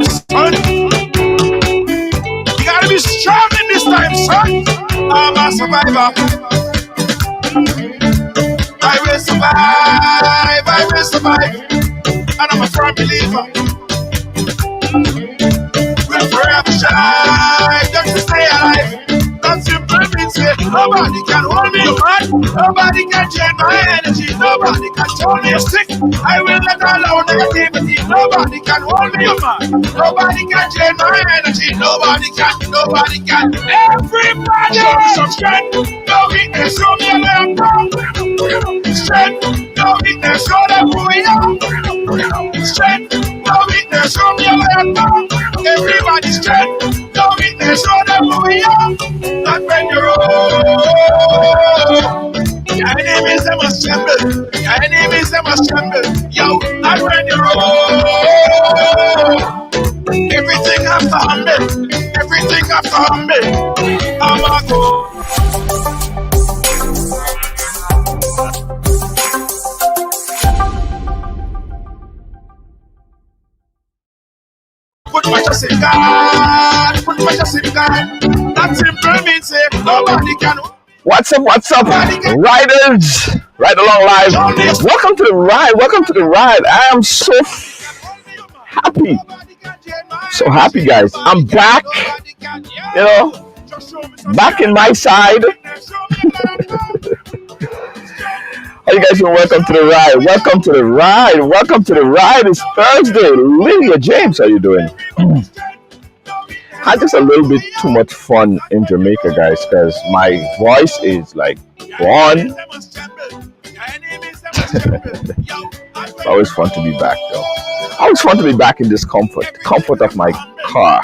son. You gotta be strong in this time, son. I'm a survivor. I will survive. I will survive. And I'm a firm believer. We'll forever shine just to stay alive. That simple means say nobody can hold me, man. Nobody can change my energy. Nobody can tell me sick. I will not allow negativity. Nobody can hold me, man. Nobody can change my energy. Nobody can. Nobody can. Everybody show me some strength. No weakness. Show me a way I'm down. Strength. No weakness. Show them who we are. Strength. No weakness. Show me a way I'm down. Everybody strength. No weakness. Show them who we are. Not when you're old. Your enemies, they must tremble. Your enemies, they must tremble. Yo, not when you're old. Everything has to humble. Everything has to humble. I'm a go. Put my trust in God. Put my trust in God. That simple means say nobody can. What's up, riders? Ride along live. Welcome to the ride. Welcome to the ride. I am so happy. So happy, guys. I'm back. You know, back in my side. How you guys doing? Welcome to the ride. Welcome to the ride. Welcome to the ride. It's Thursday. Lydia James, how you doing? Had just a little bit too much fun in Jamaica, guys, because my voice is like gone. It's always fun to be back, though. Always fun to be back in this comfort of my car.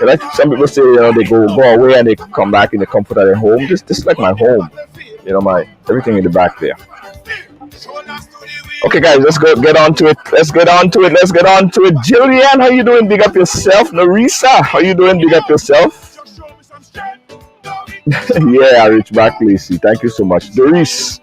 Like some people say, you know, they go away and they come back in the comfort of their home. This is like my home. You know, my everything in the back there. Okay, guys, let's get on to it. Let's get on to it. Jillian, how you doing? Big up yourself. Narisa, how you doing? Big up yourself. Yeah, Rich back, Lacey. Thank you so much. Doris,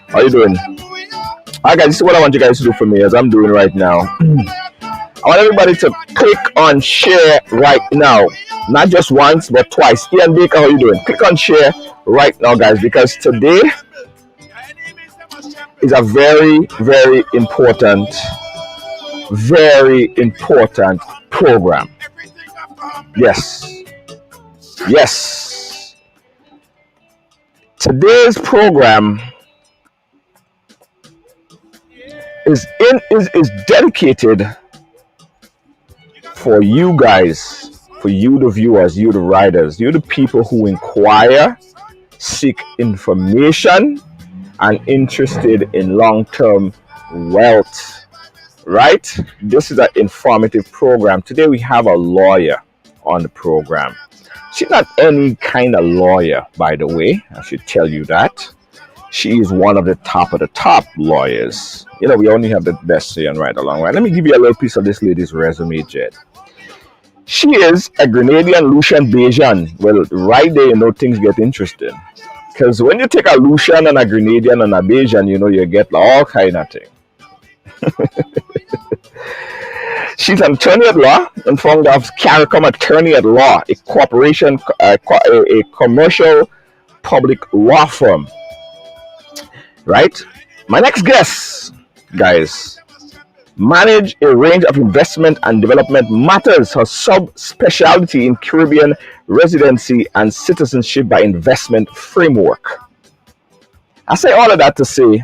how you doing? Alright, guys, this is what I want you guys to do for me, as I'm doing right now. I want everybody to click on share right now. Not just once, but twice. Ian Baker, how you doing? Click on share right now, guys, because today is a very, very important program. Yes. Today's program is dedicated for you guys, for you the viewers, you the riders, you the people who inquire, seek information, and interested in long-term wealth, right? This is an informative program. Today we have a lawyer on the program. She's not any kind of lawyer, by the way. I should tell you that. She is one of the top lawyers. You know, we only have the best say on Ridealong, right? Let me give you a little piece of this lady's resume, Jed. She is a Grenadian Lucian Bajan. Well, right there, you know, things get interesting. Because when you take a Lucian and a Grenadian and a Bajan, you know, you get all kind of thing. She's an attorney at law and founder of CARICOM Attorney at Law, a corporation, a commercial public law firm. Right? My next guest, guys, manage a range of investment and development matters. Her sub-specialty in Caribbean residency and citizenship by investment framework. I say all of that to say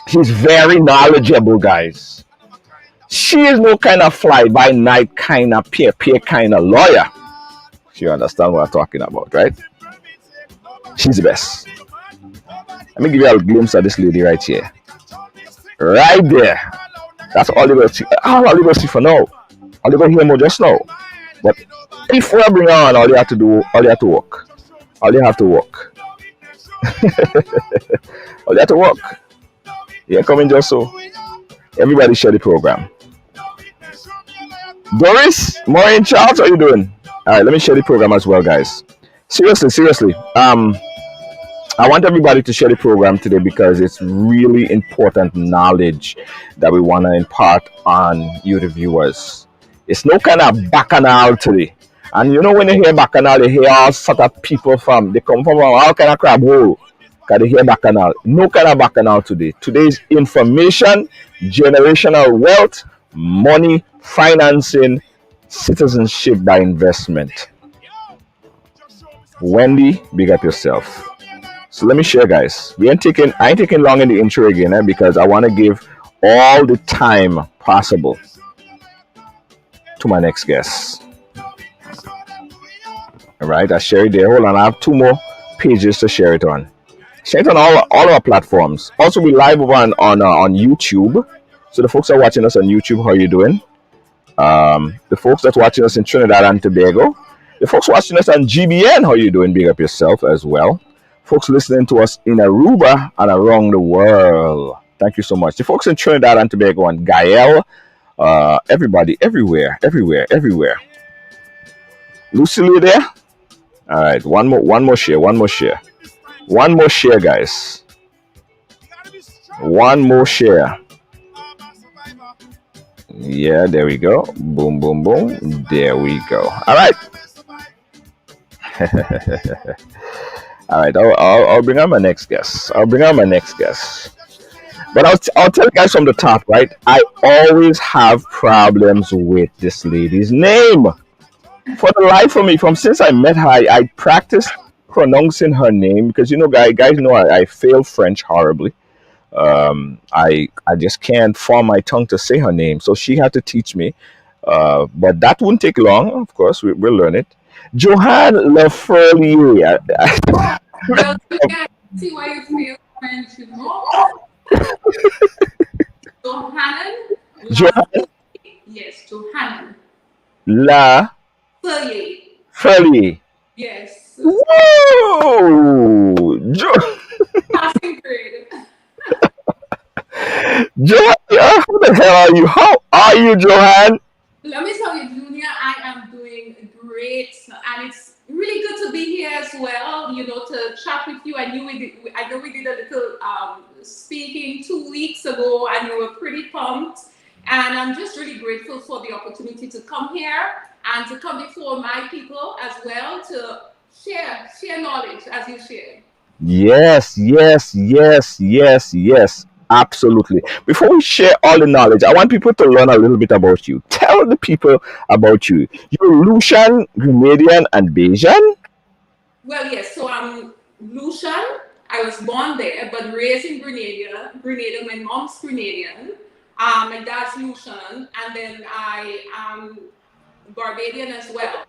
she's very knowledgeable, guys. She is no kind of fly-by-night kind of peer kind of lawyer. You understand what I'm talking about, right? She's the best. Let me give you a glimpse of this lady right here. Right there. That's all you will see. All you will see for now. All you will hear more just now. But if I bring her on, all you have to work. All you have to work. All you have to work. Yeah, coming just so. Everybody share the program. Doris, Maureen, Charles, how you doing? All right, let me share the program as well, guys. Seriously. I want everybody to share the program today because it's really important knowledge that we want to impart on you, the viewers. It's no kind of bacchanal today. And you know when you hear bacchanal, you hear all sort of people from they come from all kind of crab hole. Can you hear bacchanal? No kind of bacchanal today. Today is information, generational wealth, money, financing, citizenship by investment. Wendy, big up yourself. So let me share, guys. I ain't taking long in the intro again, because I want to give all the time possible to my next guest. All right, I share it there. Hold on, I have two more pages to share it on. Share it on all our platforms. Also, we live over on YouTube. So the folks that are watching us on YouTube, how you doing? The folks that's watching us in Trinidad and Tobago, the folks watching us on GBN, how you doing? Big up yourself as well. Folks listening to us in Aruba and around the world, thank you so much. The folks in Trinidad and Tobago and Gael, everybody, everywhere. Lucille there? All right, one more share, guys. One more share. Yeah, there we go. Boom, boom, boom. There we go. All right. All right. I'll bring on my next guest. But I'll tell you guys from the top, right? I always have problems with this lady's name. For the life of me, from since I met her, I practiced pronouncing her name because guys know I fail French horribly. I just can't form my tongue to say her name, so she had to teach me. But that wouldn't take long. Of course, we'll learn it. Johanne Lafreniere. Well, yeah, see why you feel French, you know? Johanne. Johanne. Yes, Johanne. La. Ferlier. Yes. Whoa! Passing grade. Johanne, who the hell are you? How are you, Johanne? Let me tell you, Junior, I am doing great, and it's really good to be here as well. To chat with you. I know we did a little speaking 2 weeks ago, and you were pretty pumped. And I'm just really grateful for the opportunity to come here and to come before my people as well to share knowledge as you share. Yes. Absolutely. Before we share all the knowledge, I want people to learn a little bit about you. Tell the people about you. You're Lucian, Grenadian, and Bajan? Well, yes. So I'm Lucian. I was born there, but raised in Grenada. My mom's Grenadian. My dad's Lucian, and then I am Barbadian as well.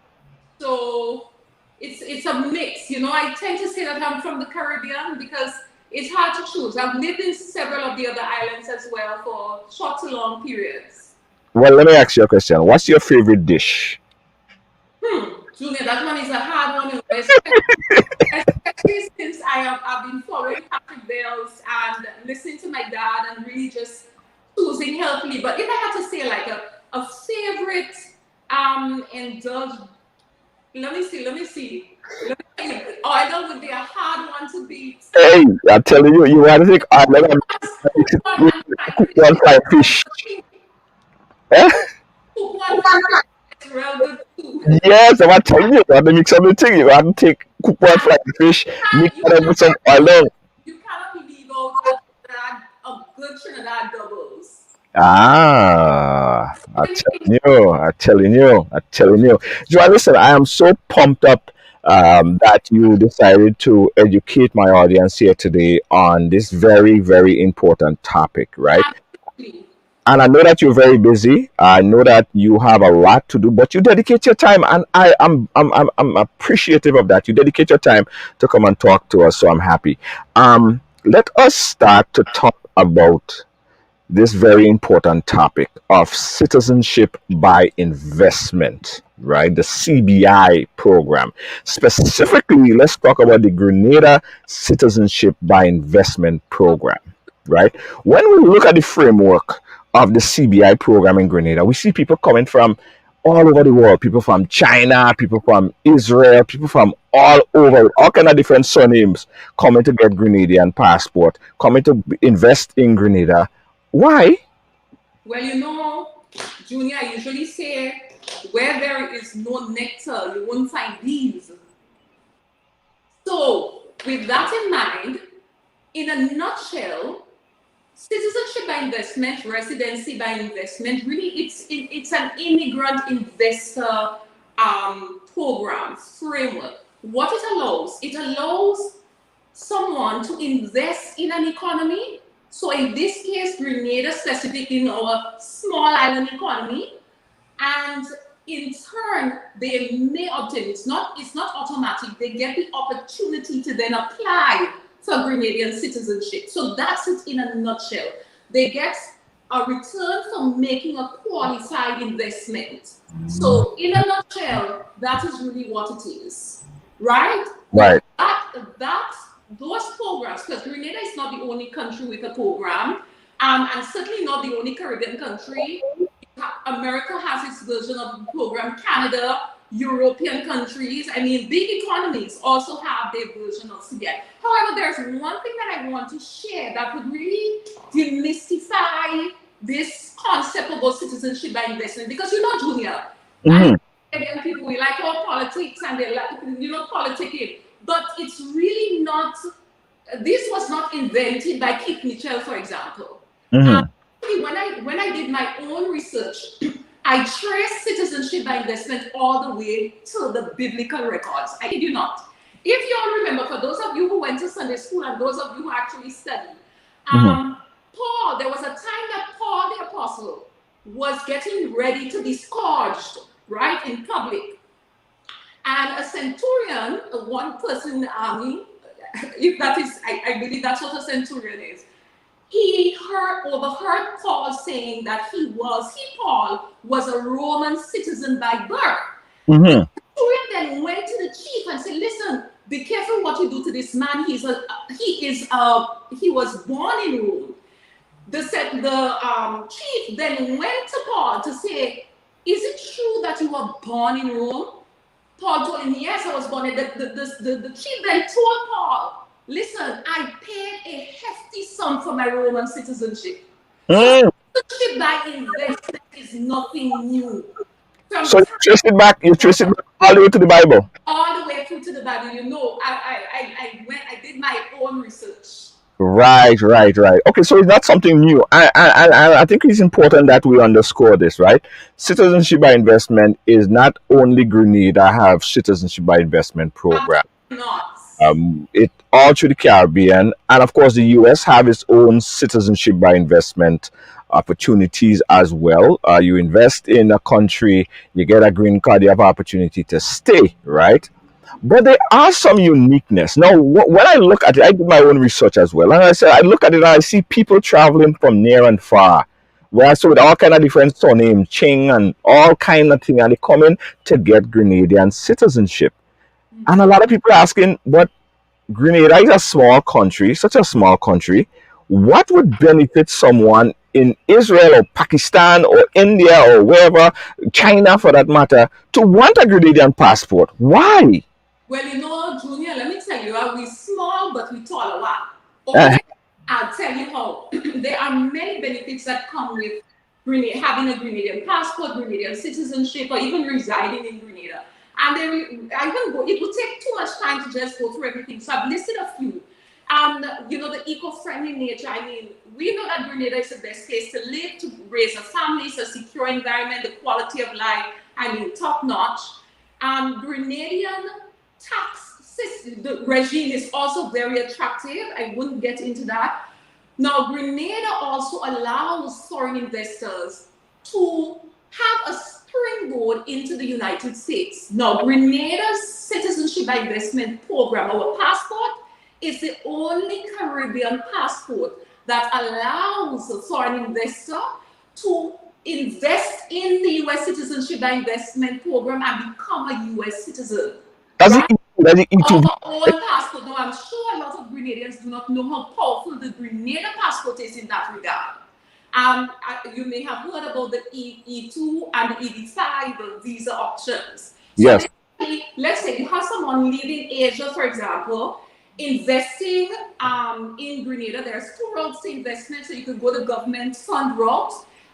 So it's a mix. I tend to say that I'm from the Caribbean because it's hard to choose. I've lived in several of the other islands as well for short to long periods. Well, let me ask you a question. What's your favorite dish? Junior, that one is a hard one, especially since I've been following Patrick Bales and listening to my dad and really just choosing healthily. But if I had to say like a favorite indulge, let me see. Oil would be a hard one to beat. Hey, I'm telling you, you want to think oil cook one fried fish. Eh? Yes, I'm telling you, you have to mix everything. You have to take cook one fried fish, mix it with some oil. You cannot leave out a good Trinidad doubles. I'm telling you. Joanne, listen, I am so pumped up that you decided to educate my audience here today on this very, very important topic, right? And I know that you're very busy. I know that you have a lot to do, but you dedicate your time, and I'm appreciative of that. You dedicate your time to come and talk to us, so I'm happy. Let us start to talk about this very important topic of citizenship by investment, right? The CBI program. Specifically, let's talk about the Grenada Citizenship by Investment program, right? When we look at the framework of the CBI program in Grenada, we see people coming from all over the world, people from China, people from Israel, people from all over, all kind of different surnames coming to get Grenadian passport, coming to invest in Grenada. Why? Well, Junior, I usually say, where there is no nectar, you won't find bees. So, with that in mind, in a nutshell, citizenship by investment, residency by investment, really it's an immigrant investor program framework. What it allows someone to invest in an economy. So in this case, Grenada specifically in our small island economy, and in turn they may obtain, it's not automatic, they get the opportunity to then apply for Grenadian citizenship. So that's it in a nutshell. They get a return for making a qualified investment. So in a nutshell, that is really what it is, right? Right. That those programs, because Grenada is not the only country with a program, and certainly not the only Caribbean country. America has its version of the program. Canada, European countries, I mean, big economies also have their version of CBI. However, there's one thing that I want to share that would really demystify this concept about citizenship by investment, because Junior, and people, we like our politics and they like, politicking, but it's really not, this was not invented by Keith Mitchell, for example. When I did my own research, I traced citizenship by investment all the way to the biblical records. I kid you not. If you all remember, for those of you who went to Sunday school and those of you who actually studied, Paul, there was a time that Paul the apostle was getting ready to be scourged, right, in public. And a centurion, a one-person in the army, if that is, I believe that's what a centurion is, he overheard Paul saying that Paul, was a Roman citizen by birth. The centurion then went to the chief and said, listen, be careful what you do to this man. He was born in Rome. The chief then went to Paul to say, is it true that you were born in Rome? Paul told him, yes, I was born in. The chief then told Paul, listen, I paid a hefty sum for my Roman citizenship. So citizenship by investment is nothing new. So you trace it back all the way to the Bible. All the way through to the Bible. I did my own research. Right. Okay, so it's not something new. I think it's important that we underscore this, right? Citizenship by investment is not only Grenada have citizenship by investment program. It all through the Caribbean, and of course the US have its own citizenship by investment opportunities as well. You invest in a country, you get a green card, you have opportunity to stay, right? But there are some uniqueness. Now, when I look at it, I did my own research as well, and I said I look at it and I see people traveling from near and far, where I saw with all kind of different surnames, Ching and all kind of thing, and they come in to get Grenadian citizenship. And a lot of people are asking, but Grenada is a small country, such a small country. What would benefit someone in Israel or Pakistan or India or wherever, China for that matter, to want a Grenadian passport? Why? Well, Junior, let me tell you, we're small, but we tall a lot. Okay? I'll tell you how. There are many benefits that come with having a Grenadian passport, Grenadian citizenship, or even residing in Grenada. And it would take too much time to just go through everything. So I've listed a few. The eco-friendly nature. I mean, we know that Grenada is the best place to live, to raise a family, it's a secure environment, the quality of life, top notch. Grenadian tax system, the regime is also very attractive. I wouldn't get into that. Now, Grenada also allows foreign investors to have a springboard into the United States. Now, Grenada's citizenship by investment program, our passport, is the only Caribbean passport that allows a foreign investor to invest in the U.S. citizenship by investment program and become a U.S. citizen. Does it Our own passport. Now, I'm sure a lot of Grenadians do not know how powerful the Grenada passport is in that regard. You may have heard about the E2 and the EB5, the visa options. So yes. Let's say you have someone living in Asia, for example, investing in Grenada. There's two routes to investment, so you could go the government fund route,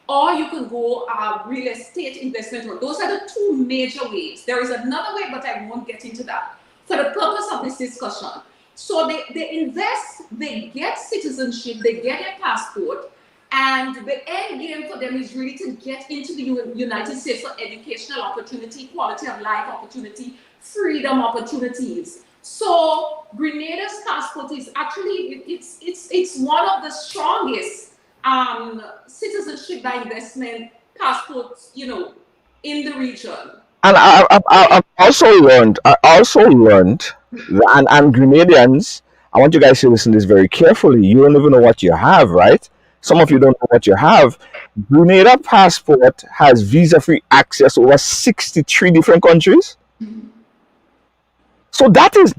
or you can go real estate investment route. Those are the two major ways. There is another way, but I won't get into that for the purpose of this discussion. So they invest, they get citizenship, they get a passport, and the end game for them is really to get into the United States for educational opportunity, quality of life opportunity, freedom opportunities. So Grenada's passport is actually it's one of the strongest citizenship by investment passports, in the region. And I've also learned that, and Grenadians, I want you guys to listen to this very carefully. You don't even know what you have, right? Some of you don't know what you have. Grenada passport has visa-free access over 63 different countries. So that is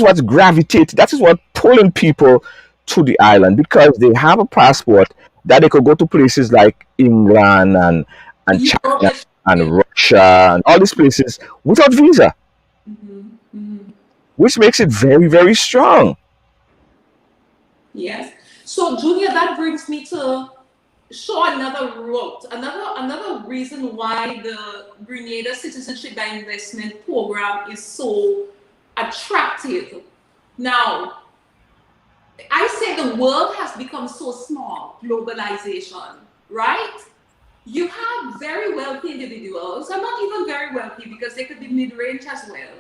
what's gravitate. That is what pulling people to the island because they have a passport that they could go to places like England and China Europe, and Russia and all these places without visa, which makes it very very strong. yes. So Junior, that brings me to show another route, another reason why the Grenada Citizenship by Investment Program is so attractive. Now, I say the world has become so small, globalization, right? You have very wealthy individuals, and not even very wealthy because they could be mid-range as well,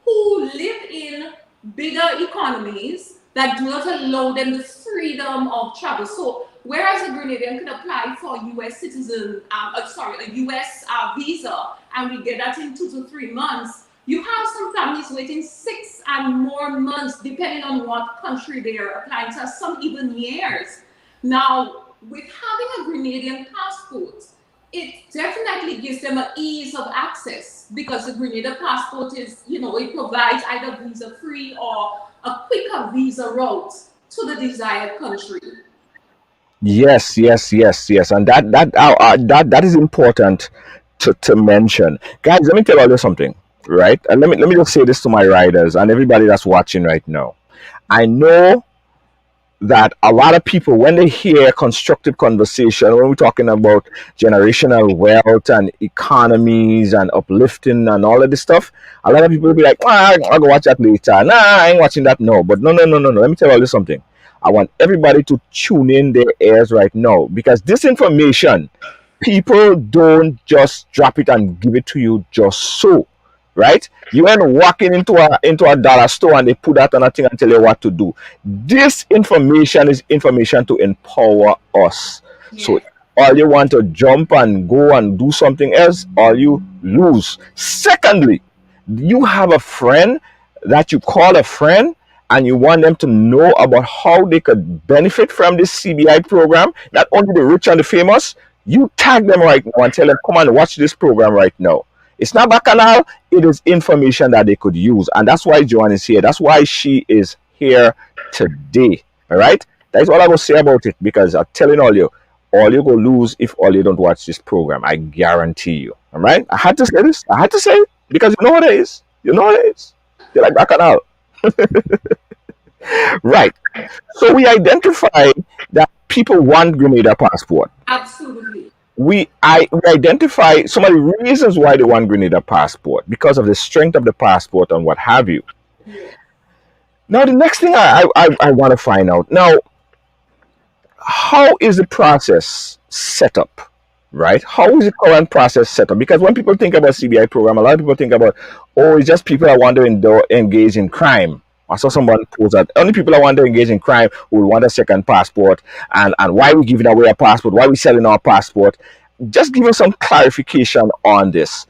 who live in bigger economies that do not allow them the freedom of travel. So whereas a Grenadian could apply for a US citizen, a US visa, and we get that in 2 to 3 months, you have some families waiting 6 and more months, depending on what country they are applying to, some even years. Now, with having a Grenadian passport, it definitely gives them an ease of access because the Grenada passport is, it provides either visa free or a quicker visa route to the desired country. Yes, yes, yes, yes, and that is important to mention, guys. Let me tell you something, right? And let me just say this to my riders and everybody that's watching right now. I know that a lot of people, when they hear constructive conversation, when we're talking about generational wealth and economies and uplifting and all of this stuff, a lot of people will be like, ah, I'll go watch that later. Nah, I ain't watching that. No, but no, no, no, no, no. Let me tell you something. I want everybody to tune in their ears right now because this information, people don't just drop it and give it to you just so, right? You ain't walking into a dollar store and they put that on a thing and tell you what to do. This information is information to empower us. So Yeah. all you want to jump and go and do something else, all you lose. Secondly, you have a friend that you call a friend and you want them to know about how they could benefit from this CBI program, not only the rich and the famous, you tag them right now and tell them, come and watch this program right now. It's not bacchanal, it is information that they could use. And that's why Joanne is here. That's why she is here today. All right? That's all I will say about it because I'm telling all you go lose if all you don't watch this program. I guarantee you. All right? I had to say this. I had to say it because you know what it is. You know what it is. You're like bacchanal. Right. So we identified that people want Grenada passport. Absolutely. We identify some of the reasons why they want Grenada passport because of the strength of the passport and what have you. Yeah. Now the next thing I want to find out now, how is the process set up? Right? How is the current process set up? Because when people think about CBI program, a lot of people think about, oh, it's just people that want to engage in crime. I saw someone post that only people that want to engage in crime will want a second passport, and why we giving away a passport? Why we selling our passport? Just give us some clarification on this.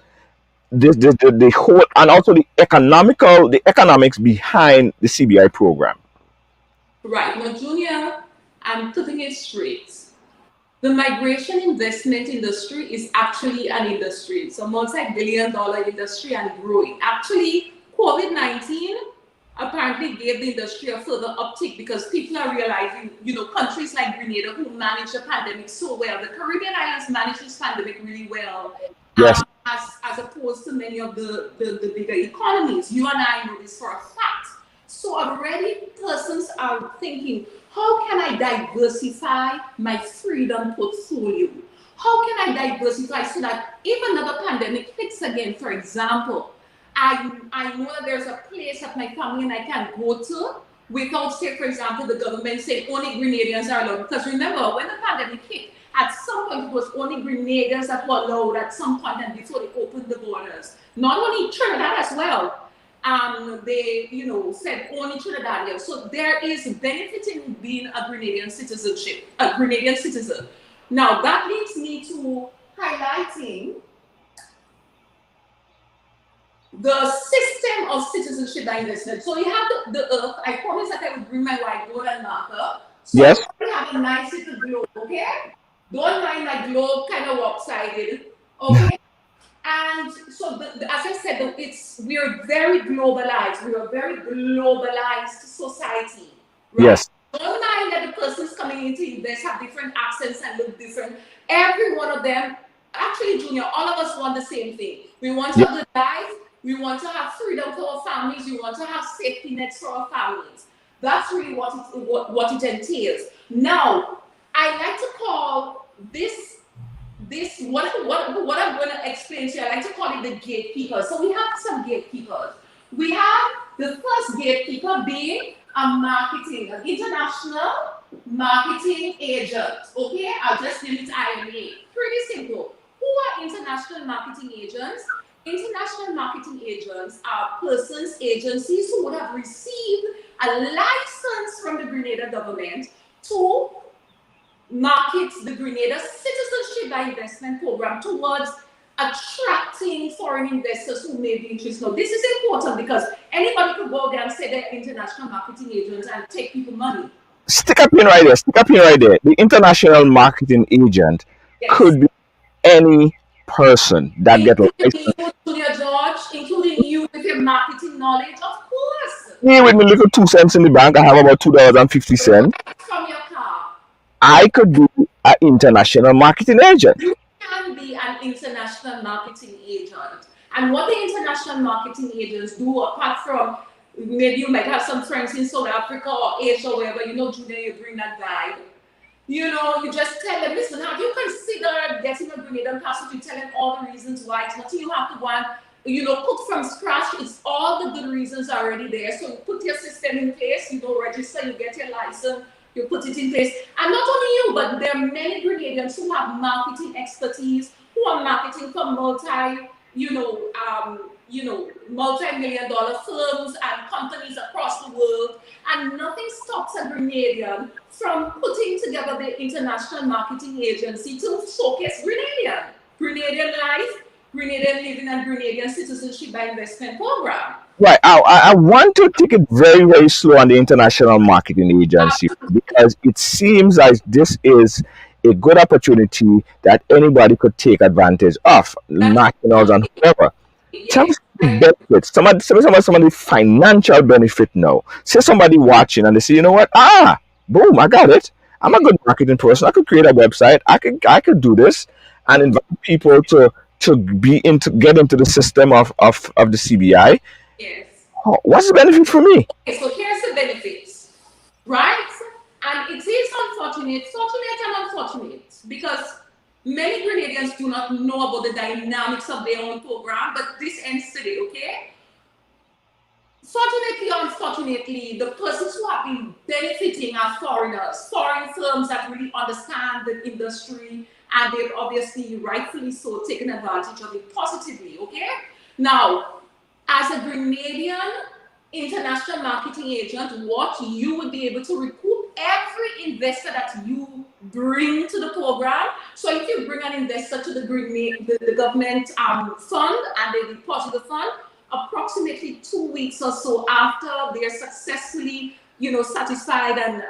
The whole and also the economics behind the CBI program. Right. Now, Junior, I'm putting it straight. The migration investment industry is actually an industry. It's a multi-billion dollar industry and growing. Actually, COVID-19 apparently gave the industry a further uptick because people are realizing, countries like Grenada who manage the pandemic so well, the Caribbean islands manage this pandemic really well, Yes, as opposed to many of the bigger economies. You and I know this for a fact. So already persons are thinking, how can I diversify my freedom portfolio? how can I diversify so that if another pandemic hits again, for example, I know that there's a place that my family and I can go to without, say, for example, the government saying only Grenadians are allowed. Because remember, when the pandemic hit, at some point it was only Grenadians that were allowed at some point and before they opened the borders. Not only Trinidad as well. They, said only Trinidadians. So there is benefit in being a Grenadian citizenship, a Grenadian citizen. Now that leads me to highlighting the system of citizenship by investment. So you have the earth. I promised that I would bring my whiteboard and marker. So Yes. we have a nice little globe, okay? Don't mind my globe kind of lopsided, okay? And so, as I said, we are very globalized. We are a very globalized society, right? Yes. Don't mind that the persons coming in to invest have different accents and look different. Every one of them, actually, Junior, all of us want the same thing. We want to have good life. We want to have freedom for our families. We want to have safety nets for our families. That's really what it entails. Now, I like to call this what I'm going to explain to you, I like to call it the gatekeepers. So we have some gatekeepers. We have the first gatekeeper being an international marketing agent. Okay, I'll just name it IMA. Pretty simple. Who are international marketing agents? International marketing agents are persons, agencies who would have received a license from the Grenada government to market the Grenada Citizenship by Investment Program towards attracting foreign investors who may be interested. Now, this is important because anybody could go there and say they're international marketing agents and take people money. Stick up in right there. Stick up in right there. The international marketing agent could be any person that gets a license. Including you, George, including you with your marketing knowledge, of course. Me with my little 2 cents in the bank, I have about $2.50. From your car. I could be an international marketing agent. You can be an international marketing agent. And what the international marketing agents do, apart from maybe you might have some friends in South Africa or Asia, wherever, Junior, you bring that guide. You just tell them, listen, have you considered getting a Grenadian passport? You tell them all the reasons why. It's nothing you have to go and, cook from scratch. It's all the good reasons already there. So you put your system in place, register, you get your license, you put it in place. And not only you, but there are many Grenadians who have marketing expertise, who are marketing for multi-million-dollar firms and companies across the world. And nothing stops a Grenadian from putting together the international marketing agency to showcase Grenadian life, Grenadian living, and Grenadian citizenship by investment program. Right. I want to take it very, very slow on the international marketing agency because it seems like this is a good opportunity that anybody could take advantage of, nationals and whoever. Tell us the benefits. Some of the financial benefit now. Say somebody watching and they say, you know what? Boom, I got it. I'm a good marketing person. I could create a website. I could do this and invite people to get into the system of the CBI. Yes. What's the benefit for me? Okay, so here's the benefits, right? And it is fortunate and unfortunate, because many Grenadians do not know about the dynamics of their own program, but this ends today, okay? Fortunately or unfortunately, the persons who have been benefiting are foreigners, foreign firms that really understand the industry, and they've obviously, rightfully so, taken advantage of it positively, okay? Now, as a Grenadian international marketing agent, what you would be able to recoup every investor that you bring to the program. So if you bring an investor to the government fund and they deposit the fund, approximately 2 weeks or so after they're successfully, satisfied and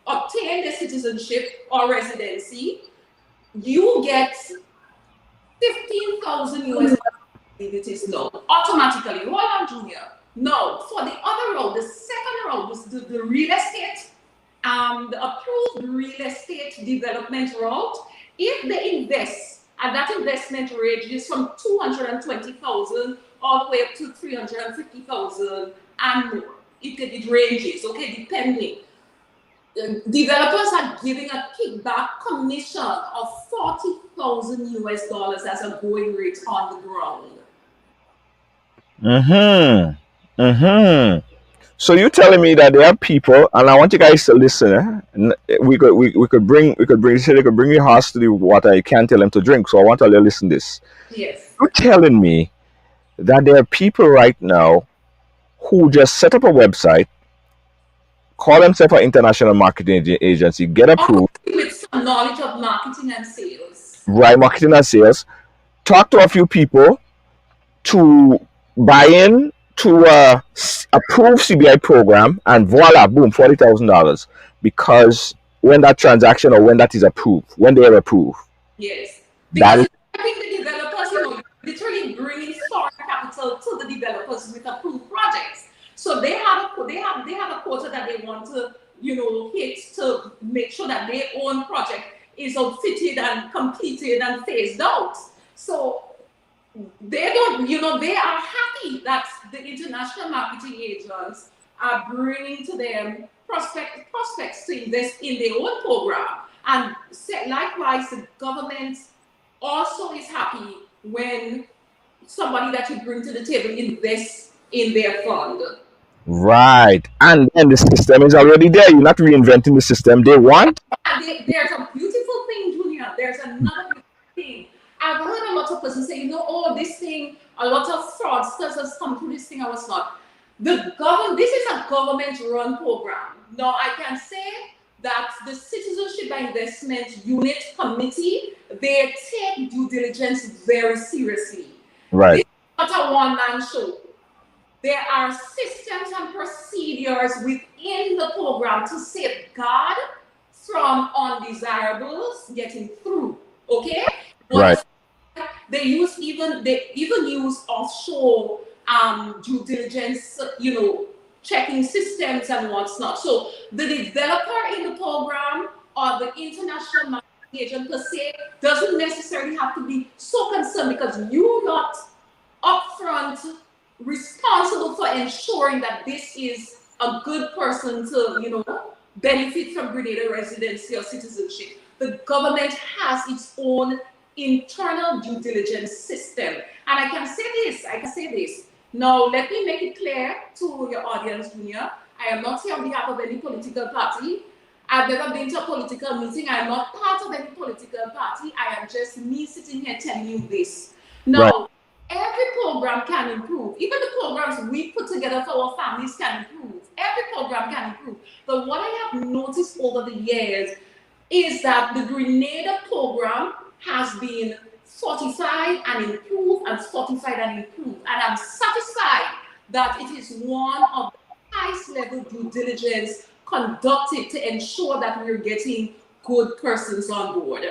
obtain their citizenship or residency, you get 15,000 US it is no automatically. Hold on, Junior. No, for the other road, the second road was the real estate, the approved real estate development road. If they invest, and that investment ranges from 220,000 all the way up to 350,000 and more. It ranges, okay, depending. Developers are giving a kickback commission of $2,000 US as a going rate on the ground. Mm-hmm. Mm-hmm. So you're telling me that there are people, and I want you guys to listen. We could bring say they could bring your horse to the water. You can't tell them to drink. So I want you to listen this. Yes. You're telling me that there are people right now who just set up a website, call themselves an international marketing agency, get approved, Obviously, with some knowledge of marketing and sales. right? Marketing and sales. Talk to a few people to buy in to a approved CBI program, and voila, boom, $40,000. Because when that transaction or when that is approved, when they are approved, Yes. that Because is I think the developers, literally bringing foreign capital to the developers with approved projects. So they have a quota that they want to, hit to make sure that their own project is outfitted and completed and phased out. So they don't, they are happy that the international marketing agents are bringing to them prospects to invest in their own program. And likewise, the government also is happy when somebody that you bring to the table invests in their fund. right. And then the system is already there. You're not reinventing the system. They want. And there's a beautiful thing, Junior. There's another beautiful thing. I've heard a lot of persons say, oh, this thing, a lot of fraudsters has come through this thing. I was not. This is a government-run program. Now, I can say that the Citizenship and Investment Unit Committee, they take due diligence very seriously. This Right. is not a one-man show. There are systems and procedures within the program to safeguard from undesirables getting through. Okay? Right. They even use offshore due diligence, checking systems and what's not. So the developer in the program or the international marketing agent per se doesn't necessarily have to be so concerned, because you're not upfront responsible for ensuring that this is a good person to, benefit from Grenada residency or citizenship. The government has its own internal due diligence system. And I can say this. Now, let me make it clear to your audience, Junior. I am not here on behalf of any political party. I've never been to a political meeting. I am not part of any political party. I am just me sitting here telling you this. Right. Now, every program can improve. Even the programs we put together for our families can improve. Every program can improve. But what I have noticed over the years is that the Grenada program has been fortified and improved and fortified and improved. And I'm satisfied that it is one of the highest level due diligence conducted to ensure that we're getting good persons on board.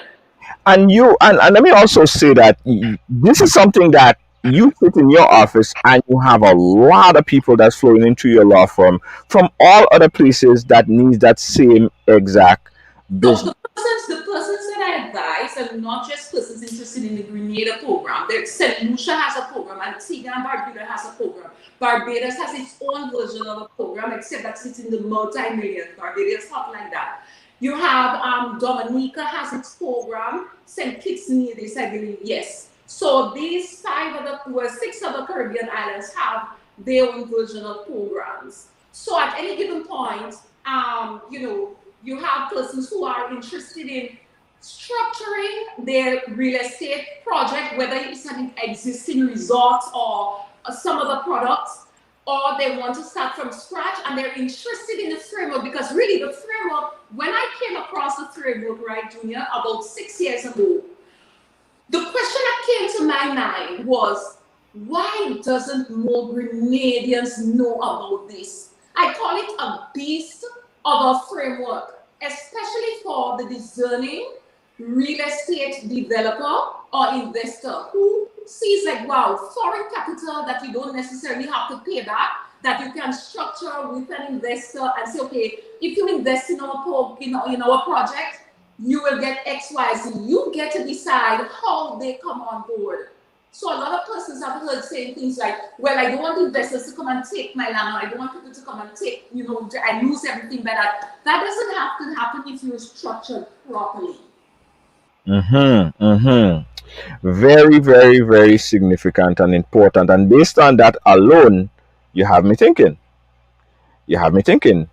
And let me also say that this is something that you sit in your office and you have a lot of people that's flowing into your law firm from all other places that needs that same exact So business. the persons that I advise are not just persons interested in the Grenada program. St. Lucia has a program, Antigua and Barbuda has a program. Barbados has its own version of a program, except that it's in the multi-million. Barbados not like that. You have Dominica has its program. St. Kitts near this, I believe, yes. So these six other Caribbean islands have their own version of programs. So at any given point, you have persons who are interested in structuring their real estate project, whether it's an existing resort or some other products, or they want to start from scratch and they're interested in the framework. Because really, the framework, when I came across the framework, right, Junior, about 6 years ago, the question that came to my mind was, why doesn't more Grenadians know about this? I call it a beast of a framework, especially for the discerning real estate developer or investor who sees like, wow, foreign capital that you don't necessarily have to pay back, that you can structure with an investor and say, okay, if you invest in our project, you will get X, Y, Z. You get to decide how they come on board. So a lot of persons have heard saying things like, well, I don't want investors to come and take my land, or I don't want people to come and take, I lose everything by that. That doesn't have to happen if you're structured properly. Mm-hmm. Mm-hmm. Very, very, very significant and important. And based on that alone, you have me thinking. You have me thinking.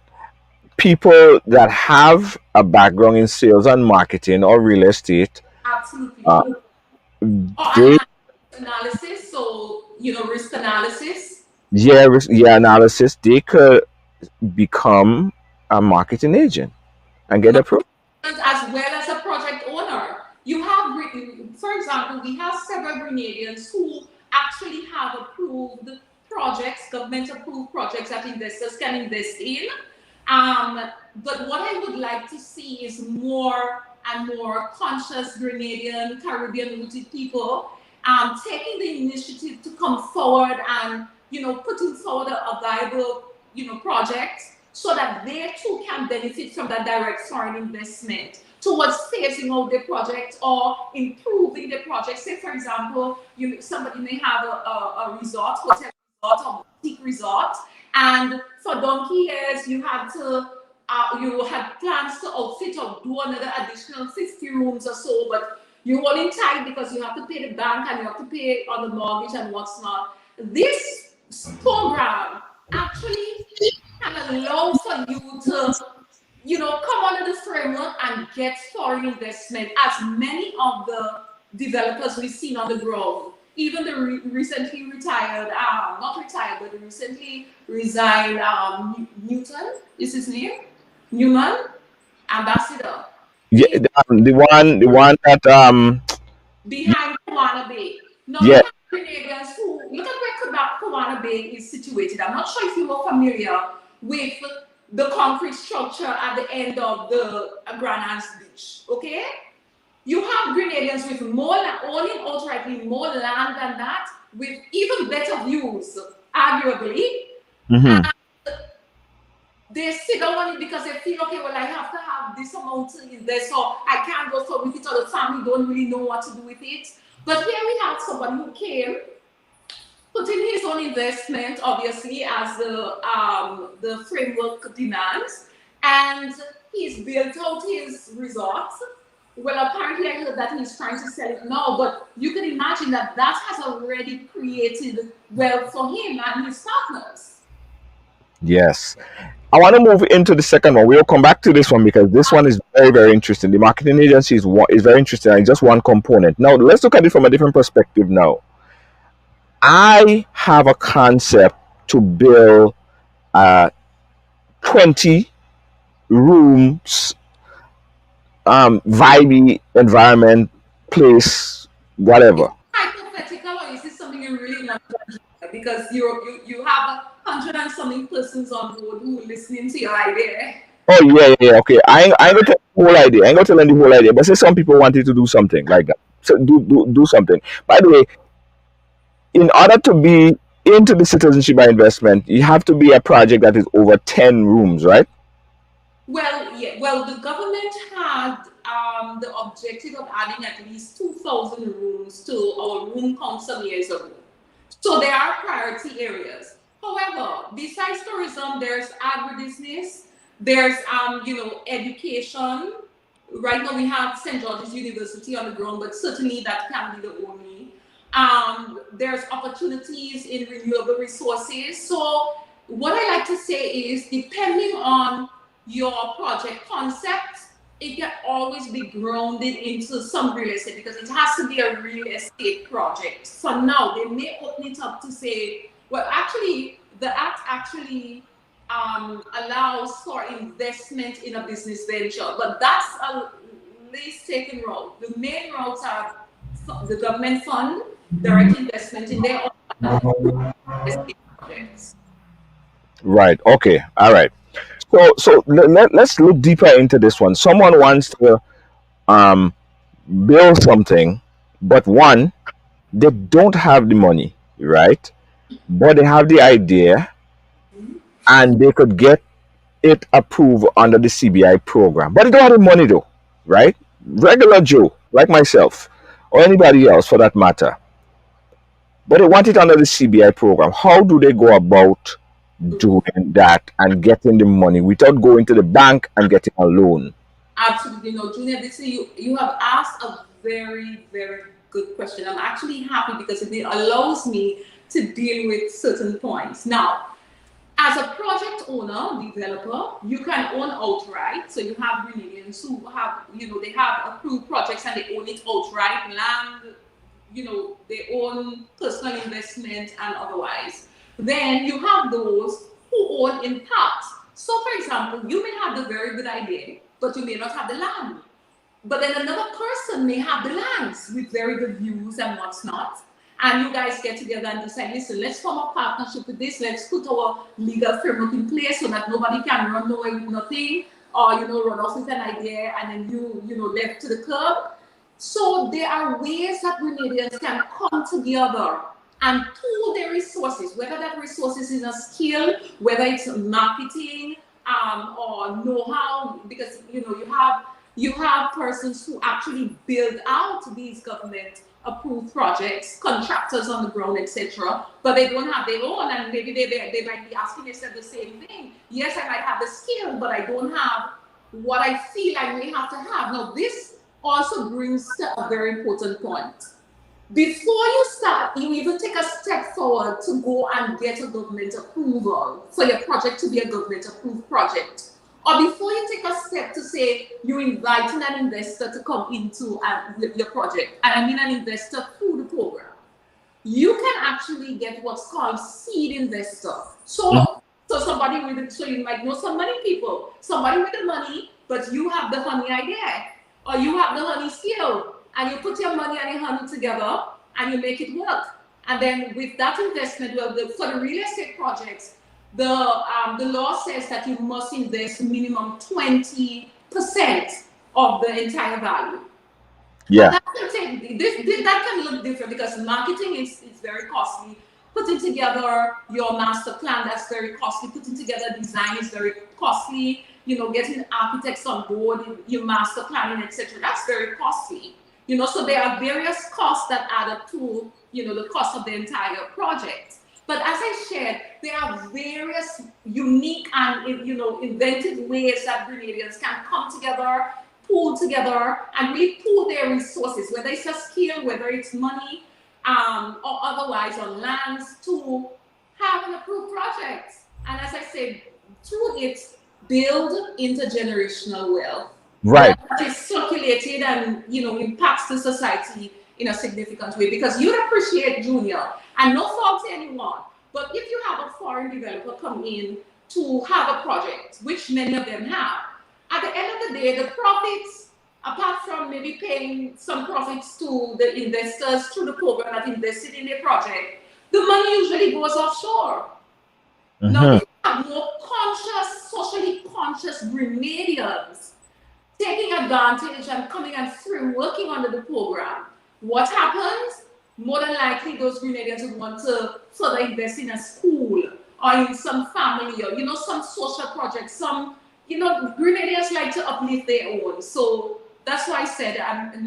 People that have a background in sales and marketing or real estate, uh, Absolutely. Or they analysis, so risk analysis. yeah analysis, they could become a marketing agent and get approved. As well as a project owner. You have, for example, we have several Grenadians who actually have approved projects, government approved projects that investors can invest in. But what I would like to see is more and more conscious Grenadian, Caribbean rooted people taking the initiative to come forward and putting forward a viable project so that they too can benefit from that direct foreign investment towards phasing out the project or improving the project. Say, for example, somebody may have a resort, hotel resort or boutique resort, and for donkey years you had plans to outfit or do another additional 50 rooms or so, but you're holding tight because you have to pay the bank and you have to pay on the mortgage and what's not. This program actually can allow for you to, come under the framework and get foreign investment, as many of the developers we've seen on the ground, even the recently retired, not retired, but the recently resigned Newton, is his name? Newman, ambassador. Yeah, He's the one that behind Kawana Bay. Now you yeah have Grenadians who look at where Kawana Bay is situated. I'm not sure if you were familiar with the concrete structure at the end of the Grand Anse Beach. Okay? You have Grenadians with more owning outrightly more land than that, with even better views, arguably. mhm. And they sit down on it because they feel, okay, well, I have to have this amount in there, so I can't go for with it, or the family don't really know what to do with it. But here we have somebody who came, put in his own investment, obviously, as the framework demands, and he's built out his resort. Well, apparently, I heard that he's trying to sell it now, but you can imagine that that has already created wealth for him and his partners. Yes. I want to move into the second one. We'll come back to this one because this one is very, very interesting. The marketing agency is very interesting and it's just one component. Now, let's look at it from a different perspective now. I have a concept to build a 20 rooms, vibey environment, place, Is whatever. it hypothetical, or is this something you really want to do? Because you have 100 and something persons on board who are listening to your idea. Oh, yeah, yeah, yeah, okay. I ain't gonna tell the whole idea. I ain't gonna tell them the whole idea. But say some people wanted to do something like that. So do something. By the way, in order to be into the citizenship by investment, you have to be a project that is over 10 rooms, right? Well, yeah. Well, the government had the objective of adding at least 2,000 rooms to our room count some years ago. So there are priority areas. However, besides tourism, there's agribusiness, there's education. Right now we have St. George's University on the ground, but certainly that can be the only. There's opportunities in renewable resources. So what I like to say is, depending on your project concept, it can always be grounded into some real estate because it has to be a real estate project. So now they may open it up to say, well, actually, the act actually allows for investment in a business venture, but that's a least taken route. The main routes are the government fund, direct investment in their own real estate projects. Right. Okay. All right. So let's look deeper into this one. Someone wants to um build something, but one, they don't have the money, right? But they have the idea and they could get it approved under the CBI program. But they don't have the money though, right? Regular Joe, like myself, or anybody else for that matter. But they want it under the CBI program. How do they go about doing that and getting the money without going to the bank and getting a loan? Absolutely. No, Junior, this is you have asked a very, very good question. I'm actually happy because it allows me to deal with certain points. Now, as a project owner, developer, you can own outright. So you have Grenadians who have, they have approved projects and they own it outright, land, they own personal investment and otherwise. Then you have those who own in parts. So, for example, you may have the very good idea, but you may not have the land. But then another person may have the lands with very good views and what's not. And you guys get together and decide, listen, let's form a partnership with this. Let's put our legal framework in place so that nobody can run away with nothing or, run off with an idea and then left to the curb. So there are ways that Grenadians can come together and pool their resources, whether that resources is a skill, whether it's marketing or know-how, because you have persons who actually build out these government approved projects, contractors on the ground, etc. But they don't have their own, and maybe they might be asking themselves the same thing. Yes, I might have the skill, but I don't have what I feel I may have to have. Now, this also brings to a very important point. Before you start, you even take a step forward to go and get a government approval for your project to be a government approved project. Or before you take a step to say you're inviting an investor to come into your project, and I mean an investor through the program, you can actually get what's called seed investor. So somebody so you might know some money people, somebody with the money, but you have the honey idea, or you have the honey skill, and you put your money and your honey together, and you make it work. And then with that investment, for the real estate projects, the law says that you must invest minimum 20% of the entire value. Yeah. And that can look different because marketing is very costly. Putting together your master plan, that's very costly. Putting together design is very costly. Getting architects on board, your master planning, etc. That's very costly. So there are various costs that add up to, the cost of the entire project. But as I shared, there are various unique and inventive ways that Grenadians can come together, pool together, and really pool their resources, whether it's a skill, whether it's money, or otherwise on lands, to have an approved project. And as I said, through it, build intergenerational wealth. Right. That is circulated and impacts the society in a significant way, because you'd appreciate, Junior, and no fault to anyone, but if you have a foreign developer come in to have a project, which many of them have, at the end of the day, the profits, apart from maybe paying some profits to the investors through the program that invested in the project, the money usually goes offshore. Now, if you have more socially conscious Grenadians taking advantage and coming and through working under the program, what happens? More than likely, those Grenadians would want to further invest in a school or in some family or, some social projects. Some, Grenadians like to uplift their own. So that's why I said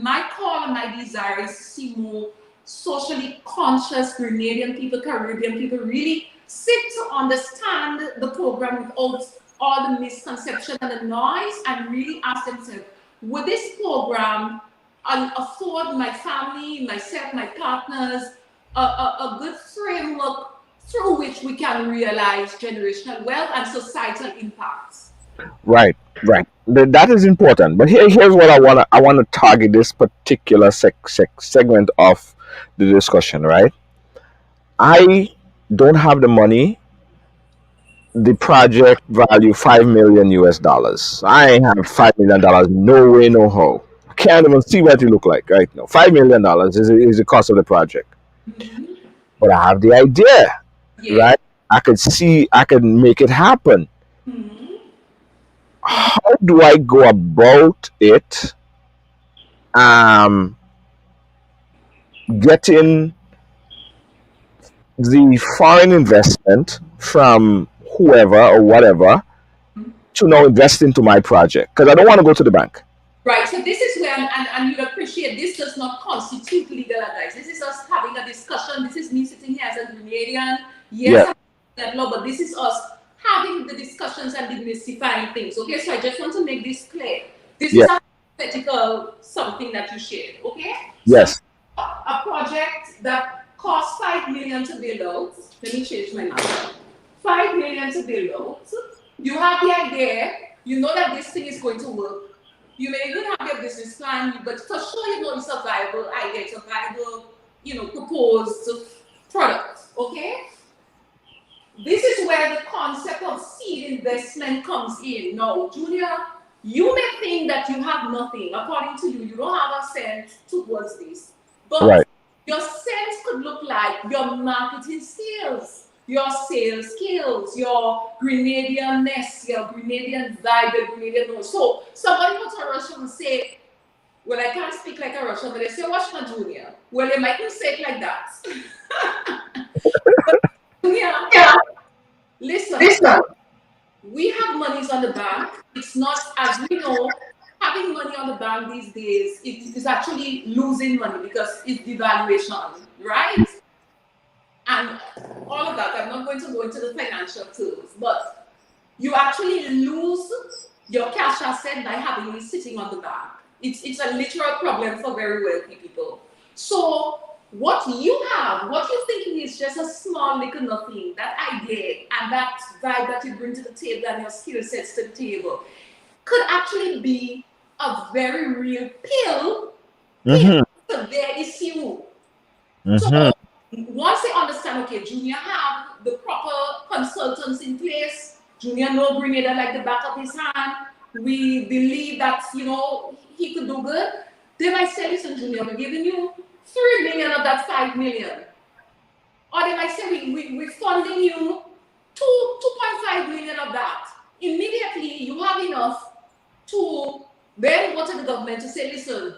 my call and my desire is to see more socially conscious Grenadian people, Caribbean people really sit to understand the program without all the misconception and the noise, and really ask themselves, would this program afford my family, myself, my partners, a good framework through which we can realize generational wealth and societal impacts? Right. That is important. But here's what I wanna target this particular segment of the discussion. Right. I don't have the money. The project value $5 million US. I ain't have $5 million. No way, no how. Can't even see what it look like right now. $5 million is the cost of the project. But I have the idea, right? I could make it happen. How do I go about it? Getting the foreign investment from whoever or whatever to now invest into my project, because I don't want to go to the bank. Right. So this is where, and you'll appreciate, this does not constitute legal advice. This is us having a discussion. This is me sitting here as a Grenadian. Yes, that law, but this is us having the discussions and demystifying things. Okay, so I just want to make this clear. This is Yes. a hypothetical something that you shared, okay? So Yes. a project that costs 5 million to build out. Let me change my number. 5 million to build out. You have the idea. You know that this thing is going to work. You may even have your business plan, but for sure you know it's a viable idea, it's a viable, proposed product. Okay. This is where the concept of seed investment comes in. Now, Junior, you may think that you have nothing. According to you, you don't have a cent towards this. But Right. your cents could look like your marketing skills, your sales skills, your Grenadianness, your Grenadian vibe, your Grenadian nose. So somebody wants a Russian and say, well, I can't speak like a Russian, but they say, watch my Junior. Well, they might not say it like that. But Junior, listen, Listen. we have monies on the bank. It's not, as we know, having money on the bank these days is actually losing money because it's devaluation, right? And all of that. I'm not going to go into the financial terms, but you actually lose your cash asset by having it sitting on the bank. It's a literal problem for very wealthy people. So what you have, what you're thinking is just a small little nothing, that idea and that vibe that you bring to the table and your skill sets to the table could actually be a very real pill Mm-hmm. to their issue. Mm-hmm. So once they understand, okay, Junior have the proper consultants in place, Junior know Grenada like the back of his hand, we believe that, he could do good, they might say, listen, Junior, we're giving you 3 million of that 5 million. Or they might say, we're funding you 2.5 million of that. Immediately, you have enough to then go to the government to say, listen,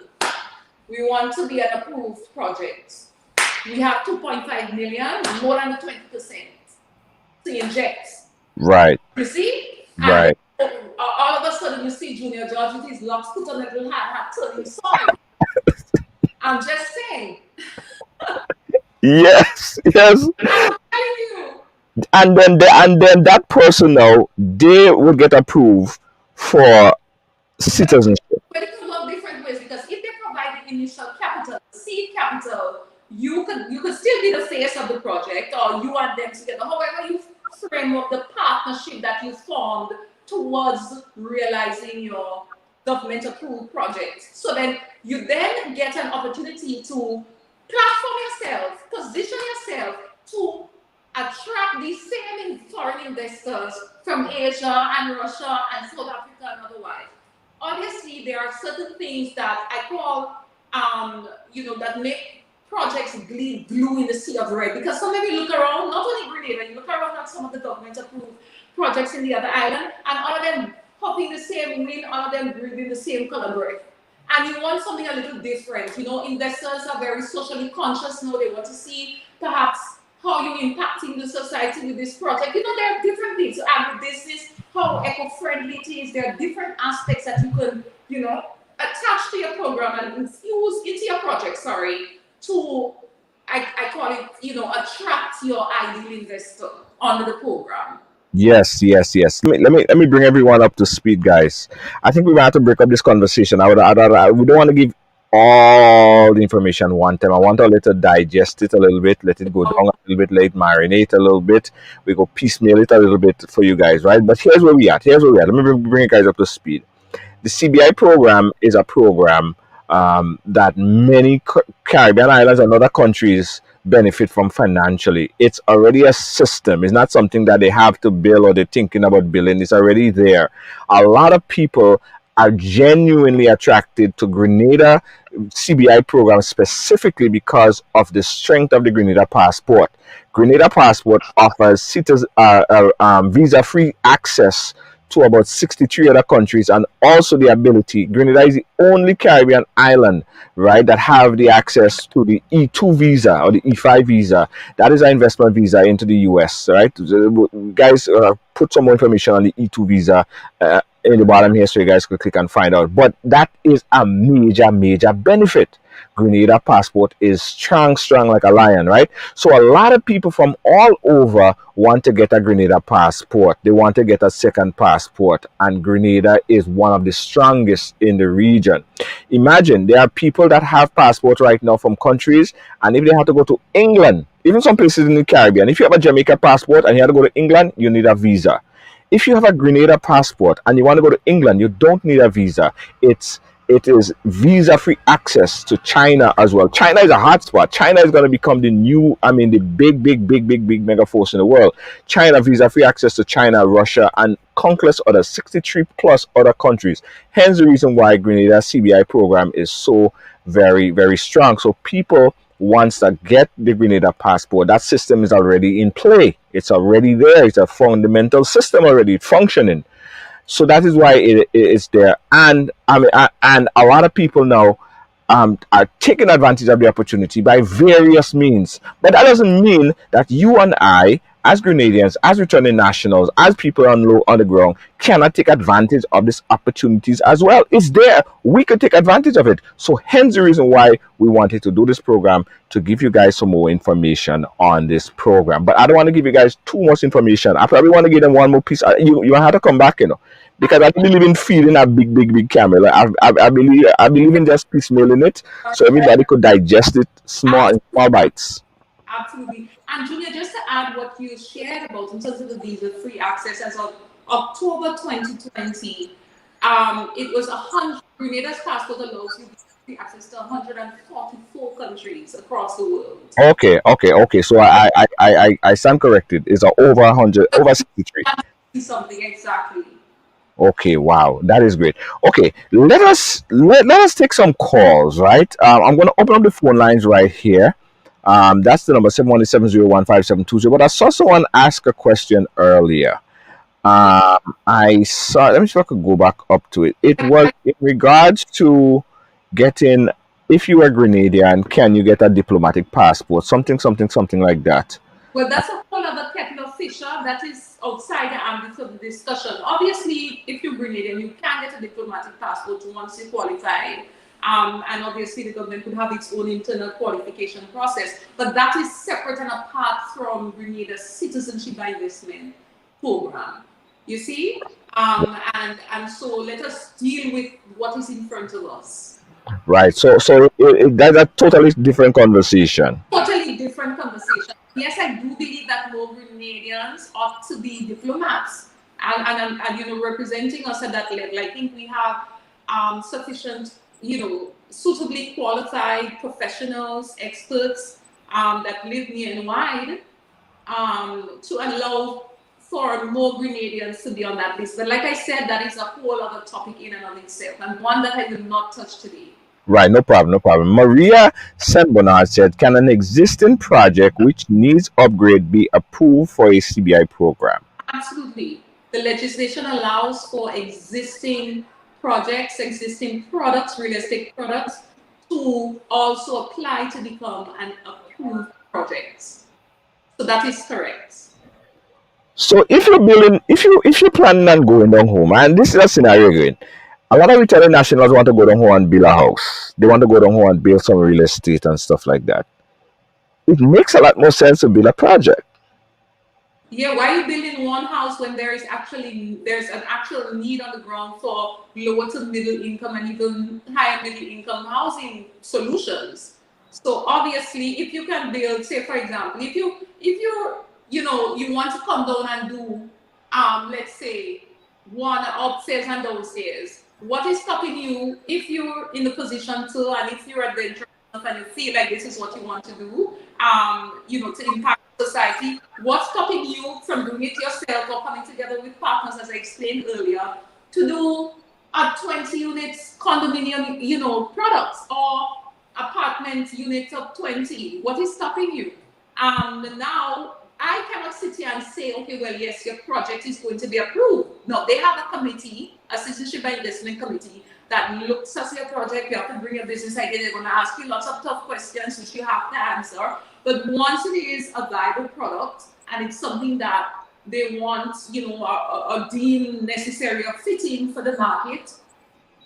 we want to be an approved project. We have 2.5 million, more than the 20% to inject. Right. You see? Right. And all of a sudden you see Junior George with his locks put on a little hat turning sorry. I'm just saying. Yes. Yes. I'm telling you. And then that person now, they will get approved for citizenship. But it could work different ways because if they provide the initial capital, seed capital, you could still be the face of the project, or you and them together. However, you frame up the partnership that you formed towards realizing your government approved project. So then you then get an opportunity to platform yourself, position yourself to attract these same foreign investors from Asia and Russia and South Africa and otherwise. Obviously, there are certain things that I call, that make projects bleed glue in the sea of red. Because some of you look around, not only Grenada, you look around at some of the government-approved projects in the other island, and all of them puffing the same wind, all of them breathing the same color breath. And you want something a little different. Investors are very socially conscious now. They want to see perhaps how you're impacting the society with this project. There are different things. So agribusiness, how eco-friendly it is. There are different aspects that you can, attach to your program and infuse into your project, to, I call it, attract your ideal investor under the program. Yes, yes, yes. Let me bring everyone up to speed, guys. I think we might have to break up this conversation. We don't want to give all the information one time. I want to let it digest it a little bit, let it go down a little bit, let it marinate a little bit. We go piecemeal it a little bit for you guys, right? But here's where we at. Here's where we at. Let me bring you guys up to speed. The CBI program is a program that many Caribbean islands and other countries benefit from financially. It's already a system. It's not something that they have to build or they're thinking about building. It's already there. A lot of people are genuinely attracted to Grenada CBI program specifically because of the strength of the Grenada passport. Grenada passport offers visa-free access to about 63 other countries, and also the ability. Grenada is the only Caribbean island, right, that have the access to the E2 visa or the E5 visa. That is an investment visa into the US, right? Guys, put some more information on the E2 visa in the bottom here so you guys could click and find out. But that is a major benefit. Grenada passport is strong like a lion, right? So a lot of people from all over want to get a Grenada passport. They want to get a second passport, and Grenada is one of the strongest in the region. Imagine there are people that have passports right now from countries, and if they have to go to England, even some places in the Caribbean, if you have a Jamaica passport and you have to go to England, you need a visa. If you have a Grenada passport and you want to go to England, you don't need a visa. It is visa-free access to China as well. China is a hotspot. China is going to become the new, I mean, the big mega force in the world. China, visa-free access to China, Russia, and countless other 63 plus other countries. Hence the reason why Grenada CBI program is so very strong. So people, once they get the Grenada passport, that system is already in play. It's already there. It's a fundamental system already functioning. So that is why it's there. And I mean, and a lot of people now are taking advantage of the opportunity by various means. But that doesn't mean that you and I, as Grenadians, as returning nationals, as people on the ground, cannot take advantage of these opportunities as well. It's there. We could take advantage of it. So hence the reason why we wanted to do this program, to give you guys some more information on this program. But I don't want to give you guys too much information. I probably want to give them one more piece. You have to come back, because I believe in feeding a big camera. Like I believe in just piecemealing it, so everybody could digest it in small bites. Absolutely. And Julia, just to add what you shared about in terms of the visa-free access, as of October 2020, it was 100. Grenada's passport allows you free access to 144 countries across the world. Okay. So I stand corrected. It's over 100, over 63. Something exactly. Okay, wow, that is great. Okay, let us take some calls, right? I'm going to open up the phone lines right here. That's the number 717015720. But I saw someone ask a question earlier. I saw. Let me see if I could go back up to it. It was in regards to getting. If you are Grenadian, can you get a diplomatic passport? Something like that. Well, that's a whole other kettle of fish that is outside the ambit of the discussion. Obviously, if you're Grenadian, you can get a diplomatic passport once you qualify. And obviously, the government could have its own internal qualification process. But that is separate and apart from Grenada's citizenship by investment program. You see? And so let us deal with what is in front of us. Right. So that's a totally different conversation. Totally different conversation. Yes, I do believe that more Grenadians ought to be diplomats and representing us at that level. I think we have sufficient, suitably qualified professionals, experts that live near and wide to allow for more Grenadians to be on that list. But like I said, that is a whole other topic in and of itself, and one that I will not touch today. Right, no problem. Maria Senbonard said, can an existing project which needs upgrade be approved for a CBI program? Absolutely. The legislation allows for existing projects, existing products, real estate products, to also apply to become an approved project. So that is correct. So if you're building, if you're planning on going down home, and this is a scenario again, a lot of retired nationals want to go down home and build a house. They want to go down home and build some real estate and stuff like that. It makes a lot more sense to build a project. Yeah, why are you building one house when there's an actual need on the ground for lower to middle income and even higher middle income housing solutions? So obviously, if you can build, say for example, if you want to come down and do, let's say, one upstairs and downstairs, what is stopping you if you're in the position to, and if you're adventurous and you feel like this is what you want to do, to impact society, what's stopping you from doing it yourself or coming together with partners, as I explained earlier, to do a 20 units condominium, products or apartment units of 20? What is stopping you? Now, I cannot sit here and say, okay, well, yes, your project is going to be approved. No, they have a committee, a citizenship by investment committee, that looks at your project. You have to bring your business idea. They're going to ask you lots of tough questions, which you have to answer. But once it is a viable product and it's something that they want, a deal necessary or fitting for the market,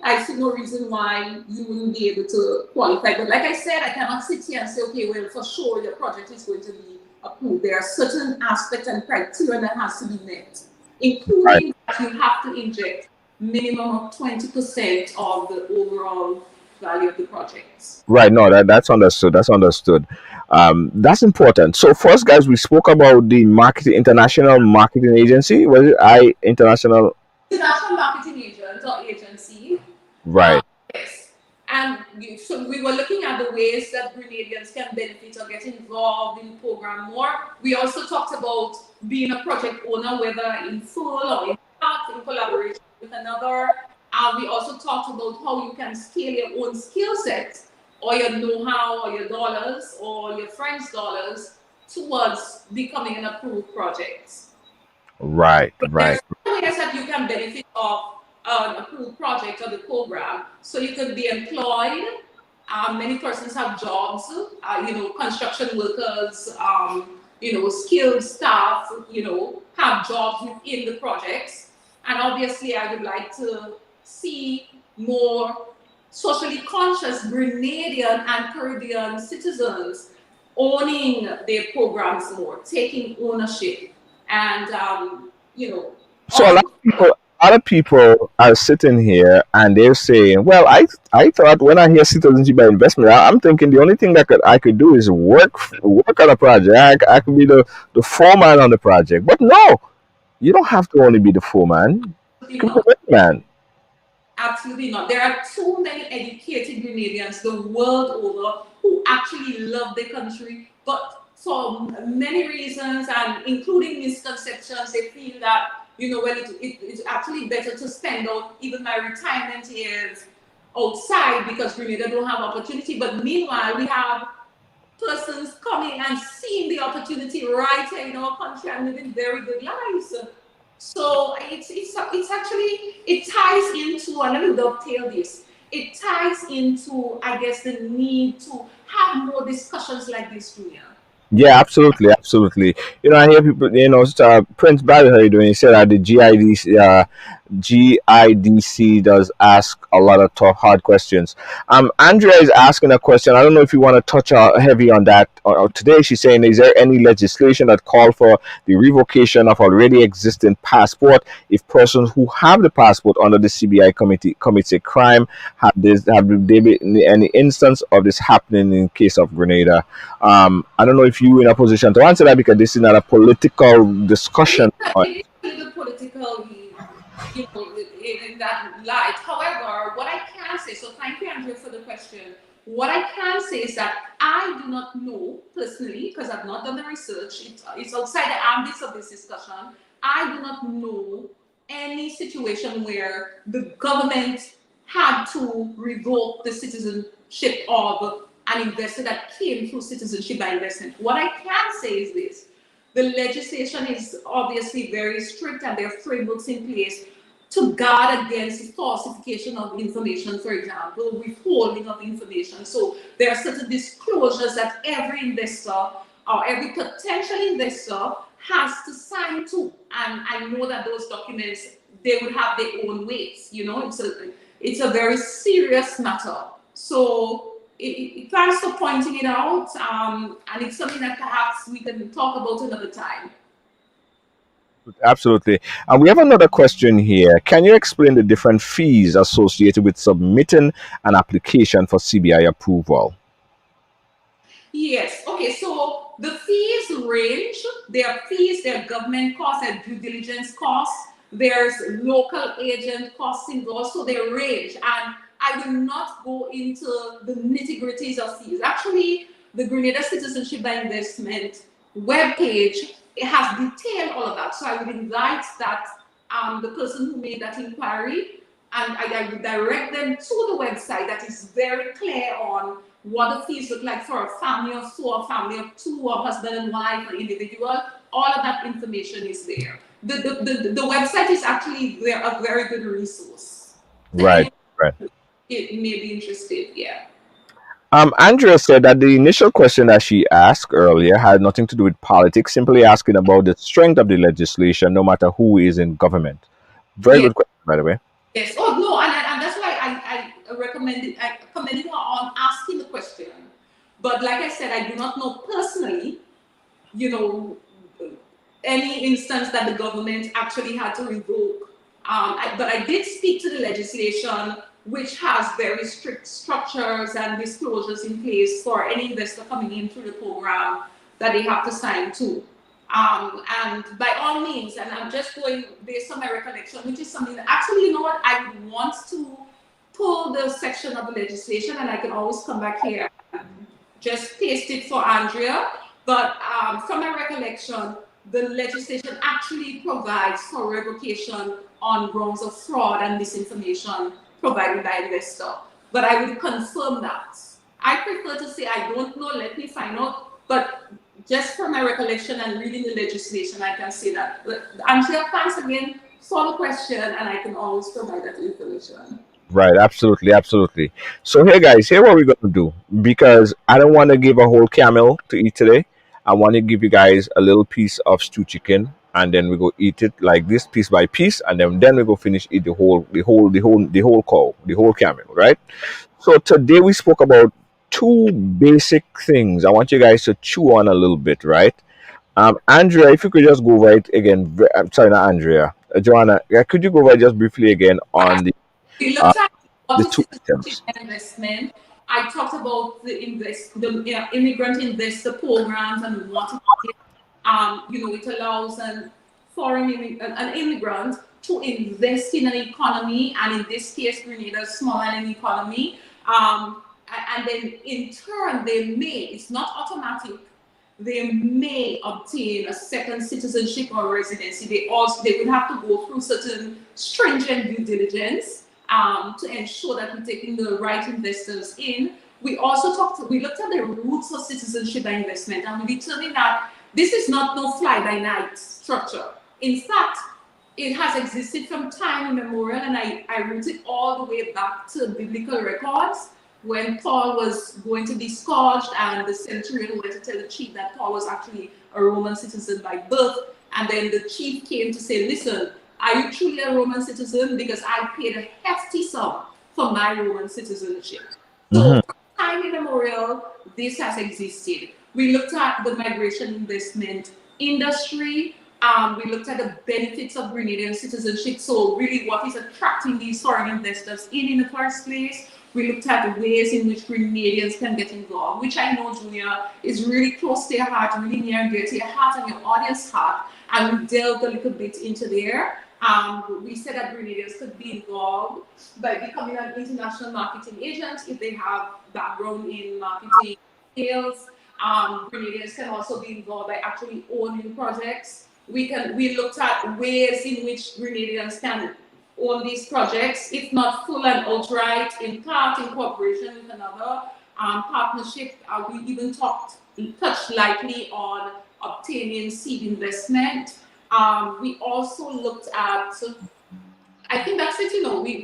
I see no reason why you wouldn't be able to qualify. But like I said, I cannot sit here and say, okay, well, for sure your project is going to be approved. There are certain aspects and criteria that has to be met, Right. including that you have to inject minimum of 20% of the overall value of the projects. Right. No, that's understood. That's understood. That's important. So first, guys, we spoke about the marketing international marketing agency. Was it I international? International marketing agent or agency. Uh, Right. yes. And so we were looking at the ways that Grenadians can benefit or get involved in the program more. We also talked about being a project owner, whether in full or in part, in collaboration with another. We also talked about how you can scale your own skill set or your know-how or your dollars or your friends' dollars towards becoming an approved project. Right. There's Right. ways that you can benefit of an approved project or the program. So you can be employed. Many persons have jobs, construction workers, skilled staff, have jobs within the projects. And obviously, I would like to see more socially conscious Grenadian and Caribbean citizens owning their programs more, taking ownership, and So also a lot of people are sitting here and they're saying, "Well, I thought when I hear citizenship by investment, I'm thinking the only thing that I could do is work on a project. I could be the foreman on the project." But no, you don't have to only be the foreman. You absolutely can be not. the man. Absolutely not. There are too many educated Grenadians the world over who actually love their country, but for many reasons and including misconceptions, they feel that, it's actually better to spend out even my retirement years outside because Grenada don't have opportunity. But meanwhile, we have persons coming and seeing the opportunity right here in our country and living very good lives. So it's actually, it ties into, and let me dovetail this. It ties into, I guess, the need to have more discussions like this, Junior. Yeah, absolutely, absolutely. I hear people. Prince Barry, how you doing? He said that the GIDC does ask a lot of tough, hard questions. Andrea is asking a question. I don't know if you want to touch heavy on that today. She's saying, is there any legislation that call for the revocation of already existing passport if persons who have the passport under the CBI committee commits a crime? Have there been any instance of this happening in case of Grenada? I don't know if you in a position to answer that because this is not a political discussion. It is a little political, in that light. However, what I can say, so thank you, Andrea, for the question. What I can say is that I do not know personally, because I've not done the research, it's outside the ambit of this discussion. I do not know any situation where the government had to revoke the citizenship of an investor that came through citizenship by investment. What I can say is this: the legislation is obviously very strict and there are frameworks in place to guard against falsification of information, for example, withholding of information. So there are certain disclosures that every investor or every potential investor has to sign to. And I know that those documents, they would have their own weights. It's a very serious matter. So thanks for pointing it out. And it's something that perhaps we can talk about another time. Absolutely. And we have another question here. Can you explain the different fees associated with submitting an application for CBI approval? Yes. Okay. So the fees range. There are fees, there are government costs, there are due diligence costs, there's local agent costs involved. So they range. And I will not go into the nitty gritties of fees. Actually, the Grenada Citizenship by Investment webpage, it has detailed all of that. So I would invite that the person who made that inquiry, and I would direct them to the website that is very clear on what the fees look like for a family of four, a family of two, or husband and wife, or individual. All of that information is there. The website is actually a very good resource to Right, anyone right. who may be interested. Yeah. Andrea said that the initial question that she asked earlier had nothing to do with politics, simply asking about the strength of the legislation, no matter who is in government. Very Yes, good question, by the way. yes. Oh no, and that's why I recommended I commended her on asking the question. But like I said, I do not know personally, you know, any instance that the government actually had to revoke. But I did speak to the legislation, which has very strict structures and disclosures in place for any investor coming in through the program that they have to sign to. And by all means, and I'm just going based on my recollection, which is something that actually, you know what, I would want to pull the section of the legislation, and I can always come back here and just paste it for Andrea. But from my recollection, the legislation actually provides for revocation on grounds of fraud and misinformation provided by investor. But I would confirm that. I prefer to say I don't know, let me find out. But just from my recollection and reading the legislation, I can say that. But Andrea, thanks again for the question, and I can always provide that information. Right, absolutely, absolutely. So here, guys, here what we're gonna do, because I don't want to give a whole camel to eat today. I want to give you guys a little piece of stew chicken, and then we go eat it like this, piece by piece, and then we go finish eat the whole cow, the whole camel, right? So today we spoke about two basic things. I want you guys to chew on a little bit, right? Andrea, if you could just go right again. I'm sorry, not Andrea. Joanna, could you go right just briefly again on We uh, looked at the what is two citizenship items? and investment. I talked about the immigrant investor programs and what it is. It allows an immigrant to invest in an economy, and in this case, Grenada's small island economy. And then in turn, it's not automatic, they may obtain a second citizenship or residency. They would have to go through certain stringent due diligence to ensure that we're taking the right investors in. We looked at the roots of citizenship and investment, and we determined that this is not no fly by night structure. In fact, it has existed from time immemorial, and I root it all the way back to biblical records when Paul was going to be scourged, and the centurion went to tell the chief that Paul was actually a Roman citizen by birth. And then the chief came to say, listen, are you truly a Roman citizen? Because I paid a hefty sum for my Roman citizenship. So, Hmm. time immemorial, this has existed. We looked at the migration investment industry. We looked at the benefits of Grenadian citizenship. So, really, what is attracting these foreign investors in the first place? We looked at the ways in which Grenadians can get involved, which I know, Junior, is really close to your heart, really near and dear to your heart and your audience heart. And we delved a little bit into there. We said that Grenadians could be involved by becoming an international marketing agent if they have background in marketing sales. Grenadians can also be involved by actually owning projects. We looked at ways in which Grenadians can own these projects, if not full and outright, in part in cooperation with another partnership. We even touched lightly on obtaining seed investment. We also looked at, I think that's it,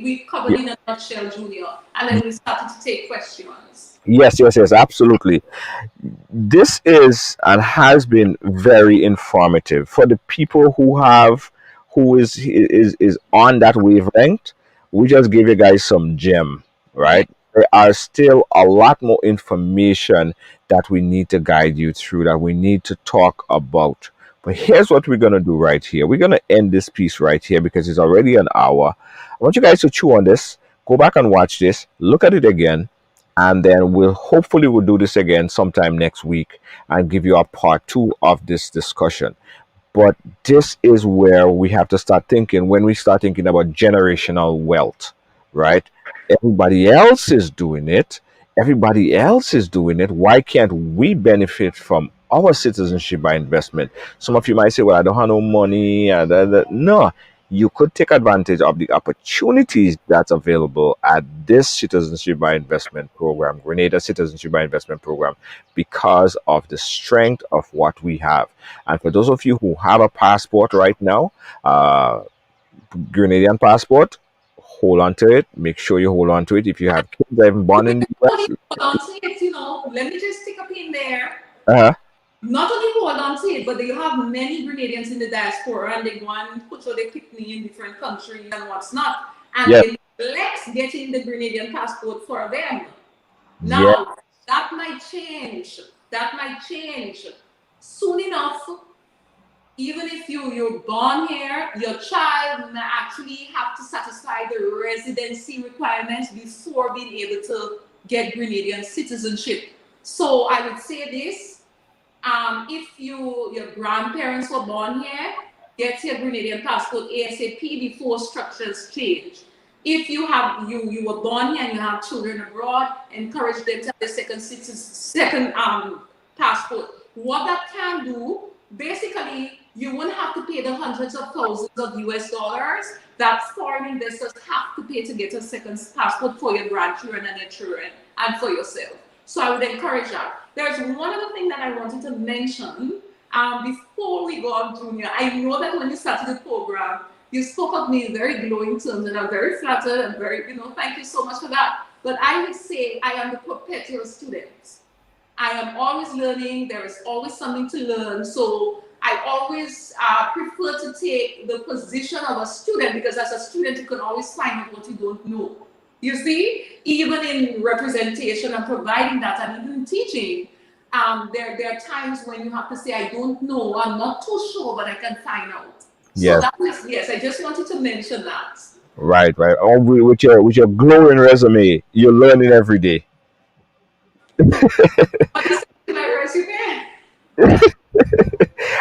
we covered in a nutshell, Junior, and then we started to take questions. Yes, yes, yes, absolutely. This is and has been very informative for the people who is on that wavelength. We just gave you guys some gem, Yeah. right? There are still a lot more information that we need to guide you through, that we need to talk about. But here's what we're gonna do right here. We're gonna end this piece right here because it's already an hour. I want you guys to chew on this, go back and watch this, look at it again, and then we'll do this again sometime next week and give you a part two of this discussion. But this is where we have to start thinking, when we start thinking about generational wealth, right? Everybody else is doing it. Everybody else is doing it. Why can't we benefit from our citizenship by investment? Some of you might say, well, I don't have no money. No, you could take advantage of the opportunities that's available at this citizenship by investment program, Grenada Citizenship by Investment Program, because of the strength of what we have. And for those of you who have a passport right now, Grenadian passport, hold on to it. Make sure you hold on to it. If you have kids that haven't born in the Only US, hold on to it, let me just stick a pin there. uh-huh. Not only hold on to it, but you have many Grenadians in the diaspora and they want to put your kidney in different countries and what's not. And Yep. they neglect getting the Grenadian passport for them. Yeah. Now, that might change. That might change. Soon enough, even if you're born here, your child may actually have to satisfy the residency requirements before being able to get Grenadian citizenship. So I would say this, if your grandparents were born here, get your Grenadian passport ASAP before structures change. If you were born here and you have children abroad, encourage them to have the second passport. What that can do, basically, you won't have to pay the hundreds of thousands of US dollars that foreign investors have to pay to get a second passport for your grandchildren and your children and for yourself. So I would encourage that. There's one other thing that I wanted to mention before we go on, Junior. I know that when you started the program, you spoke of me in very glowing terms, and I'm very flattered and very, thank you so much for that. But I would say I am the perpetual student. I am always learning. There is always something to learn. So I always prefer to take the position of a student, because as a student, you can always find out what you don't know. You see, even in representation and providing that, and even teaching, there are times when you have to say, I don't know, I'm not too sure, but I can find out. Yes. So that was, yes, I just wanted to mention that. Right. Oh, with your glowing resume, you're learning every day. What is my resume?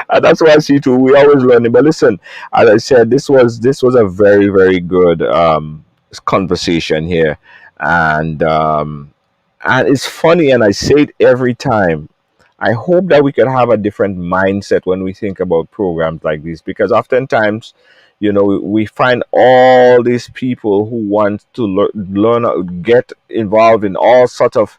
And that's why I see too. We always learning. But listen, as I said, this was a very very good conversation here, and it's funny, and I say it every time. I hope that we can have a different mindset when we think about programs like this, because oftentimes, we find all these people who want to learn, get involved in all sorts of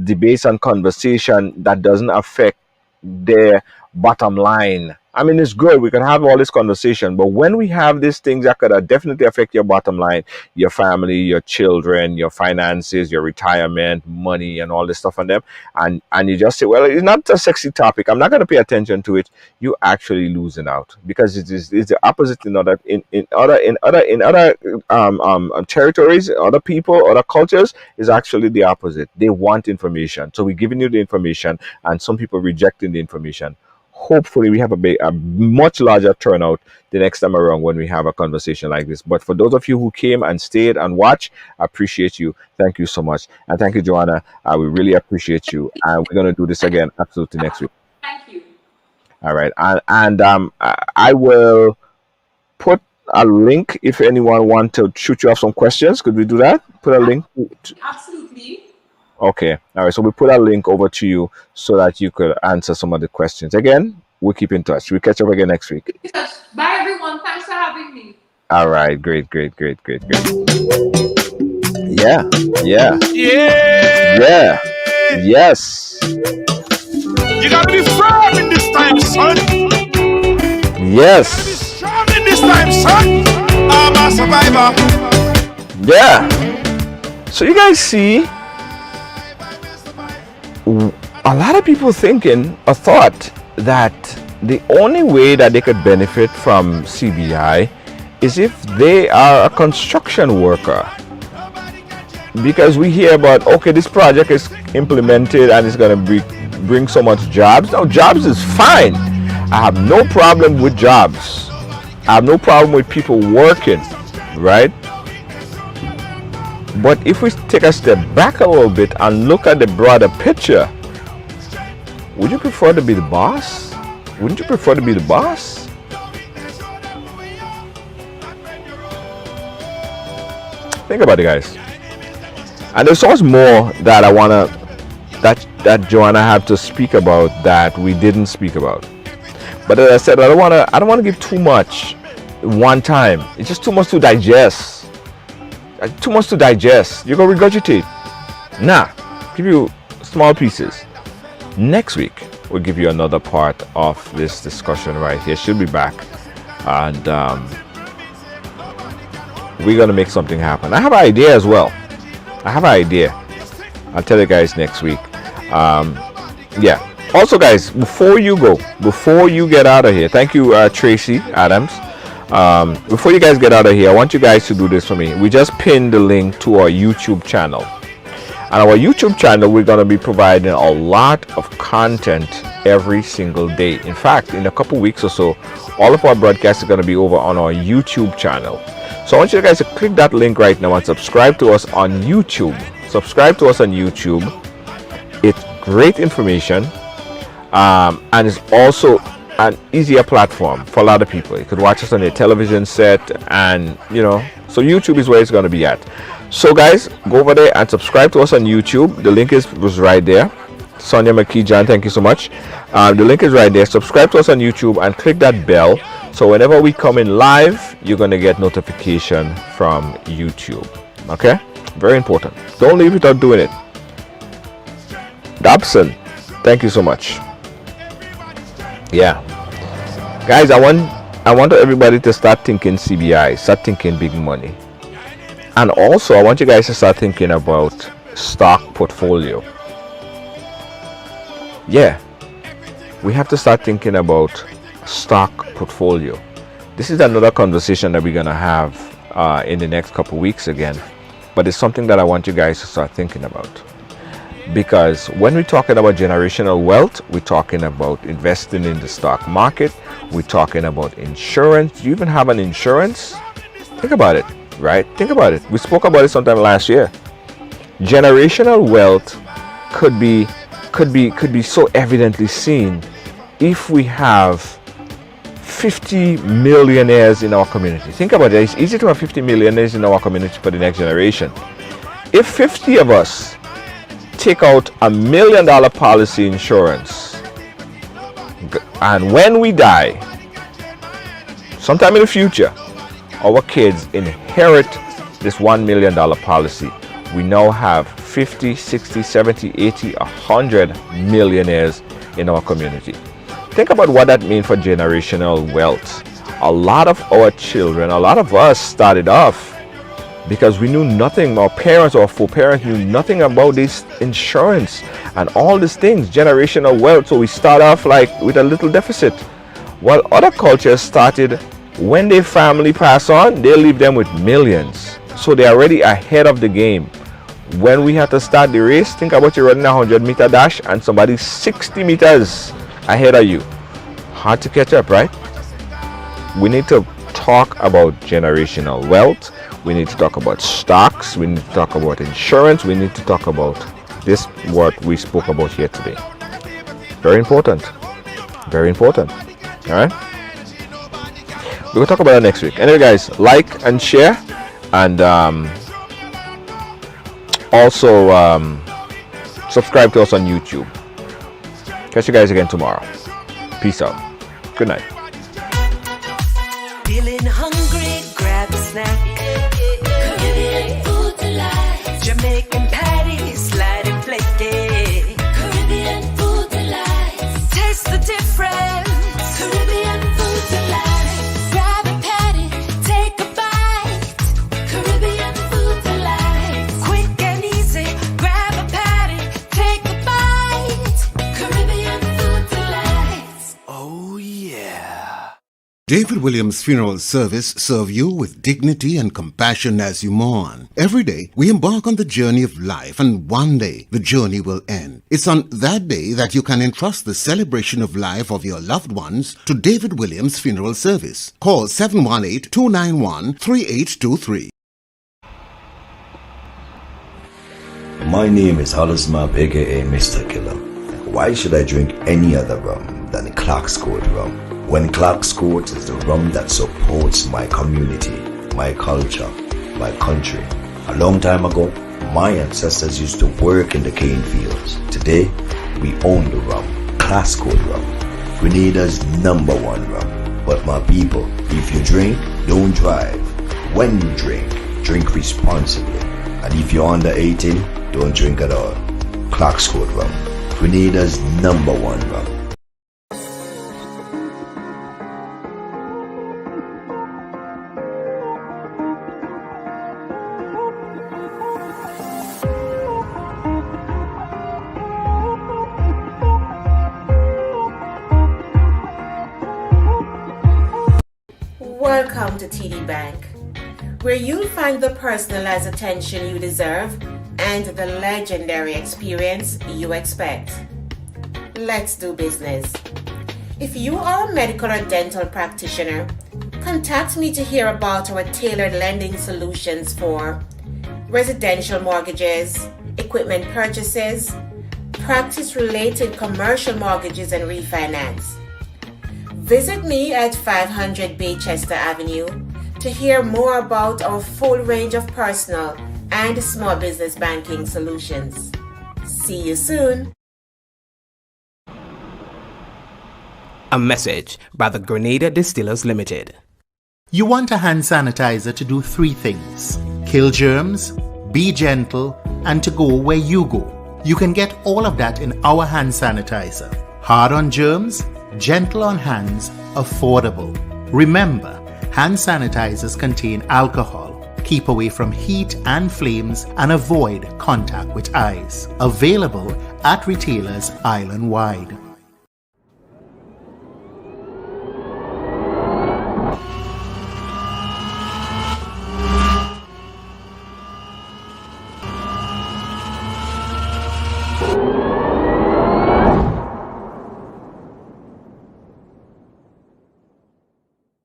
debates and conversation that doesn't affect their bottom line. I mean, it's good. We can have all this conversation, but when we have these things that could definitely affect your bottom line, your family, your children, your finances, your retirement, money, and all this stuff on them, and you just say, well, it's not a sexy topic, I'm not going to pay attention to it, you're actually losing out, because it's the opposite in other territories, other people, other cultures is actually the opposite. They want information, so we're giving you the information, and some people rejecting the information. Hopefully we have a much larger turnout the next time around when we have a conversation like this. But for those of you who came and stayed and watched, I appreciate you. Thank you so much. And thank you, Joanna. We really appreciate you. And we're going to do this again absolutely next week. Thank you. All right. And I will put a link if anyone wants to shoot you off some questions. Could we do that? Put a link? Absolutely. Okay. All right. So we put a link over to you so that you could answer some of the questions. Again, we'll keep in touch. We'll catch up again next week. Bye, everyone. Thanks for having me. All right. Great. Yeah. Yeah. Yes. You gotta be firm in this time, son. Yes. Strong in this time, son. I'm a survivor. Yeah. So you guys see, a lot of people thinking or thought that the only way that they could benefit from CBI is if they are a construction worker, because we hear about, okay, this project is implemented and it's going to bring so much jobs. Now, jobs is fine. I have no problem with jobs. I have no problem with people working, right? But if we take a step back a little bit and look at the broader picture, would you prefer to be the boss? Wouldn't you prefer to be the boss? Think about it, guys. And there's so much more that I wanna that Joanna had to speak about that we didn't speak about. But as I said, I don't wanna give too much one time. It's just too much to digest. Too much to digest. You're gonna regurgitate. Nah, give you small pieces. Next week we'll give you another part of this discussion right here. She'll be back, and we're gonna make something happen. I have an idea as well. I have an idea. I'll tell you guys next week. Yeah. Also, guys, before you get out of here, thank you, Tracy Adams. Before you guys get out of here, I want you guys to do this for me. We just pinned the link to our YouTube channel. On our YouTube channel, we're going to be providing a lot of content every single day. In fact, in a couple weeks or so, all of our broadcasts are going to be over on our YouTube channel. So I want you guys to click that link right now and subscribe to us on YouTube. Subscribe to us on YouTube. It's great information, and it's also an easier platform for a lot of people. You could watch us on your television set, and so YouTube is where it's going to be at. So guys, go over there and subscribe to us on YouTube. The link was right there. Sonia McKee John, thank you so much. The link is right there. Subscribe to us on YouTube and click that bell, so whenever we come in live, you're going to get notification from YouTube. Okay, very important. Don't leave without doing it. Dobson, thank you so much. Yeah, guys, I want everybody to start thinking CBI, start thinking big money, and also I want you guys to start thinking about stock portfolio. Yeah, we have to start thinking about stock portfolio. This is another conversation that we're gonna have in the next couple weeks again, but it's something that I want you guys to start thinking about. Because when we're talking about generational wealth, we're talking about investing in the stock market, we're talking about insurance. Do you even have an insurance? Think about it, right? Think about it. We spoke about it sometime last year. Generational wealth could be so evidently seen if we have 50 millionaires in our community. Think about it. It's easy to have 50 millionaires in our community for the next generation. If 50 of us take out $1 million policy insurance, and when we die sometime in the future, our kids inherit this $1 million policy, we now have 50, 60, 70, 80, 100 millionaires in our community. Think about what that means for generational wealth. A lot of our children, a lot of us started off because we knew nothing. Our parents or foreparents knew nothing about this insurance and all these things, generational wealth. So we start off like with a little deficit. While other cultures started, when their family pass on, they leave them with millions. So they're already ahead of the game. When we have to start the race, think about you running a 100-meter dash and somebody's 60 meters ahead of you. Hard to catch up, right? We need to talk about generational wealth. We need to talk about stocks. We need to talk about insurance. We need to talk about this, what we spoke about here today. Very important. Very important. All right? We'll talk about that next week. Anyway, guys, like and share. And also subscribe to us on YouTube. Catch you guys again tomorrow. Peace out. Good night. Feeling hungry, grab a snack. Caribbean food delight. Jamaican patties, light and flaky. Caribbean food delight. Taste the difference. Caribbean food delight. Grab a patty, take a bite. Caribbean food delight. Quick and easy, grab a patty, take a bite. Caribbean food delight. Oh yeah. David Williams Funeral Service serve you with dignity and compassion as you mourn. Every day, we embark on the journey of life, and one day, the journey will end. It's on that day that you can entrust the celebration of life of your loved ones to David Williams Funeral Service. Call 718-291-3823. My name is Hollis Map, aka Mr. Killer. Why should I drink any other rum than Clark's Court rum? When Clark's Court is the rum that supports my community, my culture, my country. A long time ago, my ancestors used to work in the cane fields. Today, we own the rum, Clark's Court rum, Grenada's #1 rum. But my people, if you drink, don't drive. When you drink, drink responsibly. And if you're under 18, don't drink at all. Clark's Court rum, Grenada's #1 rum. Welcome to TD Bank, where you'll find the personalized attention you deserve and the legendary experience you expect. Let's do business. If you are a medical or dental practitioner, contact me to hear about our tailored lending solutions for residential mortgages, equipment purchases, practice-related commercial mortgages and refinance. Visit me at 500 Baychester Avenue to hear more about our full range of personal and small business banking solutions. See you soon. A message by the Grenada Distillers Limited. You want a hand sanitizer to do 3 things: kill germs, be gentle, and to go where you go. You can get all of that in our hand sanitizer. Hard on germs, gentle on hands, affordable. Remember, hand sanitizers contain alcohol. Keep away from heat and flames and avoid contact with eyes. Available at retailers island-wide.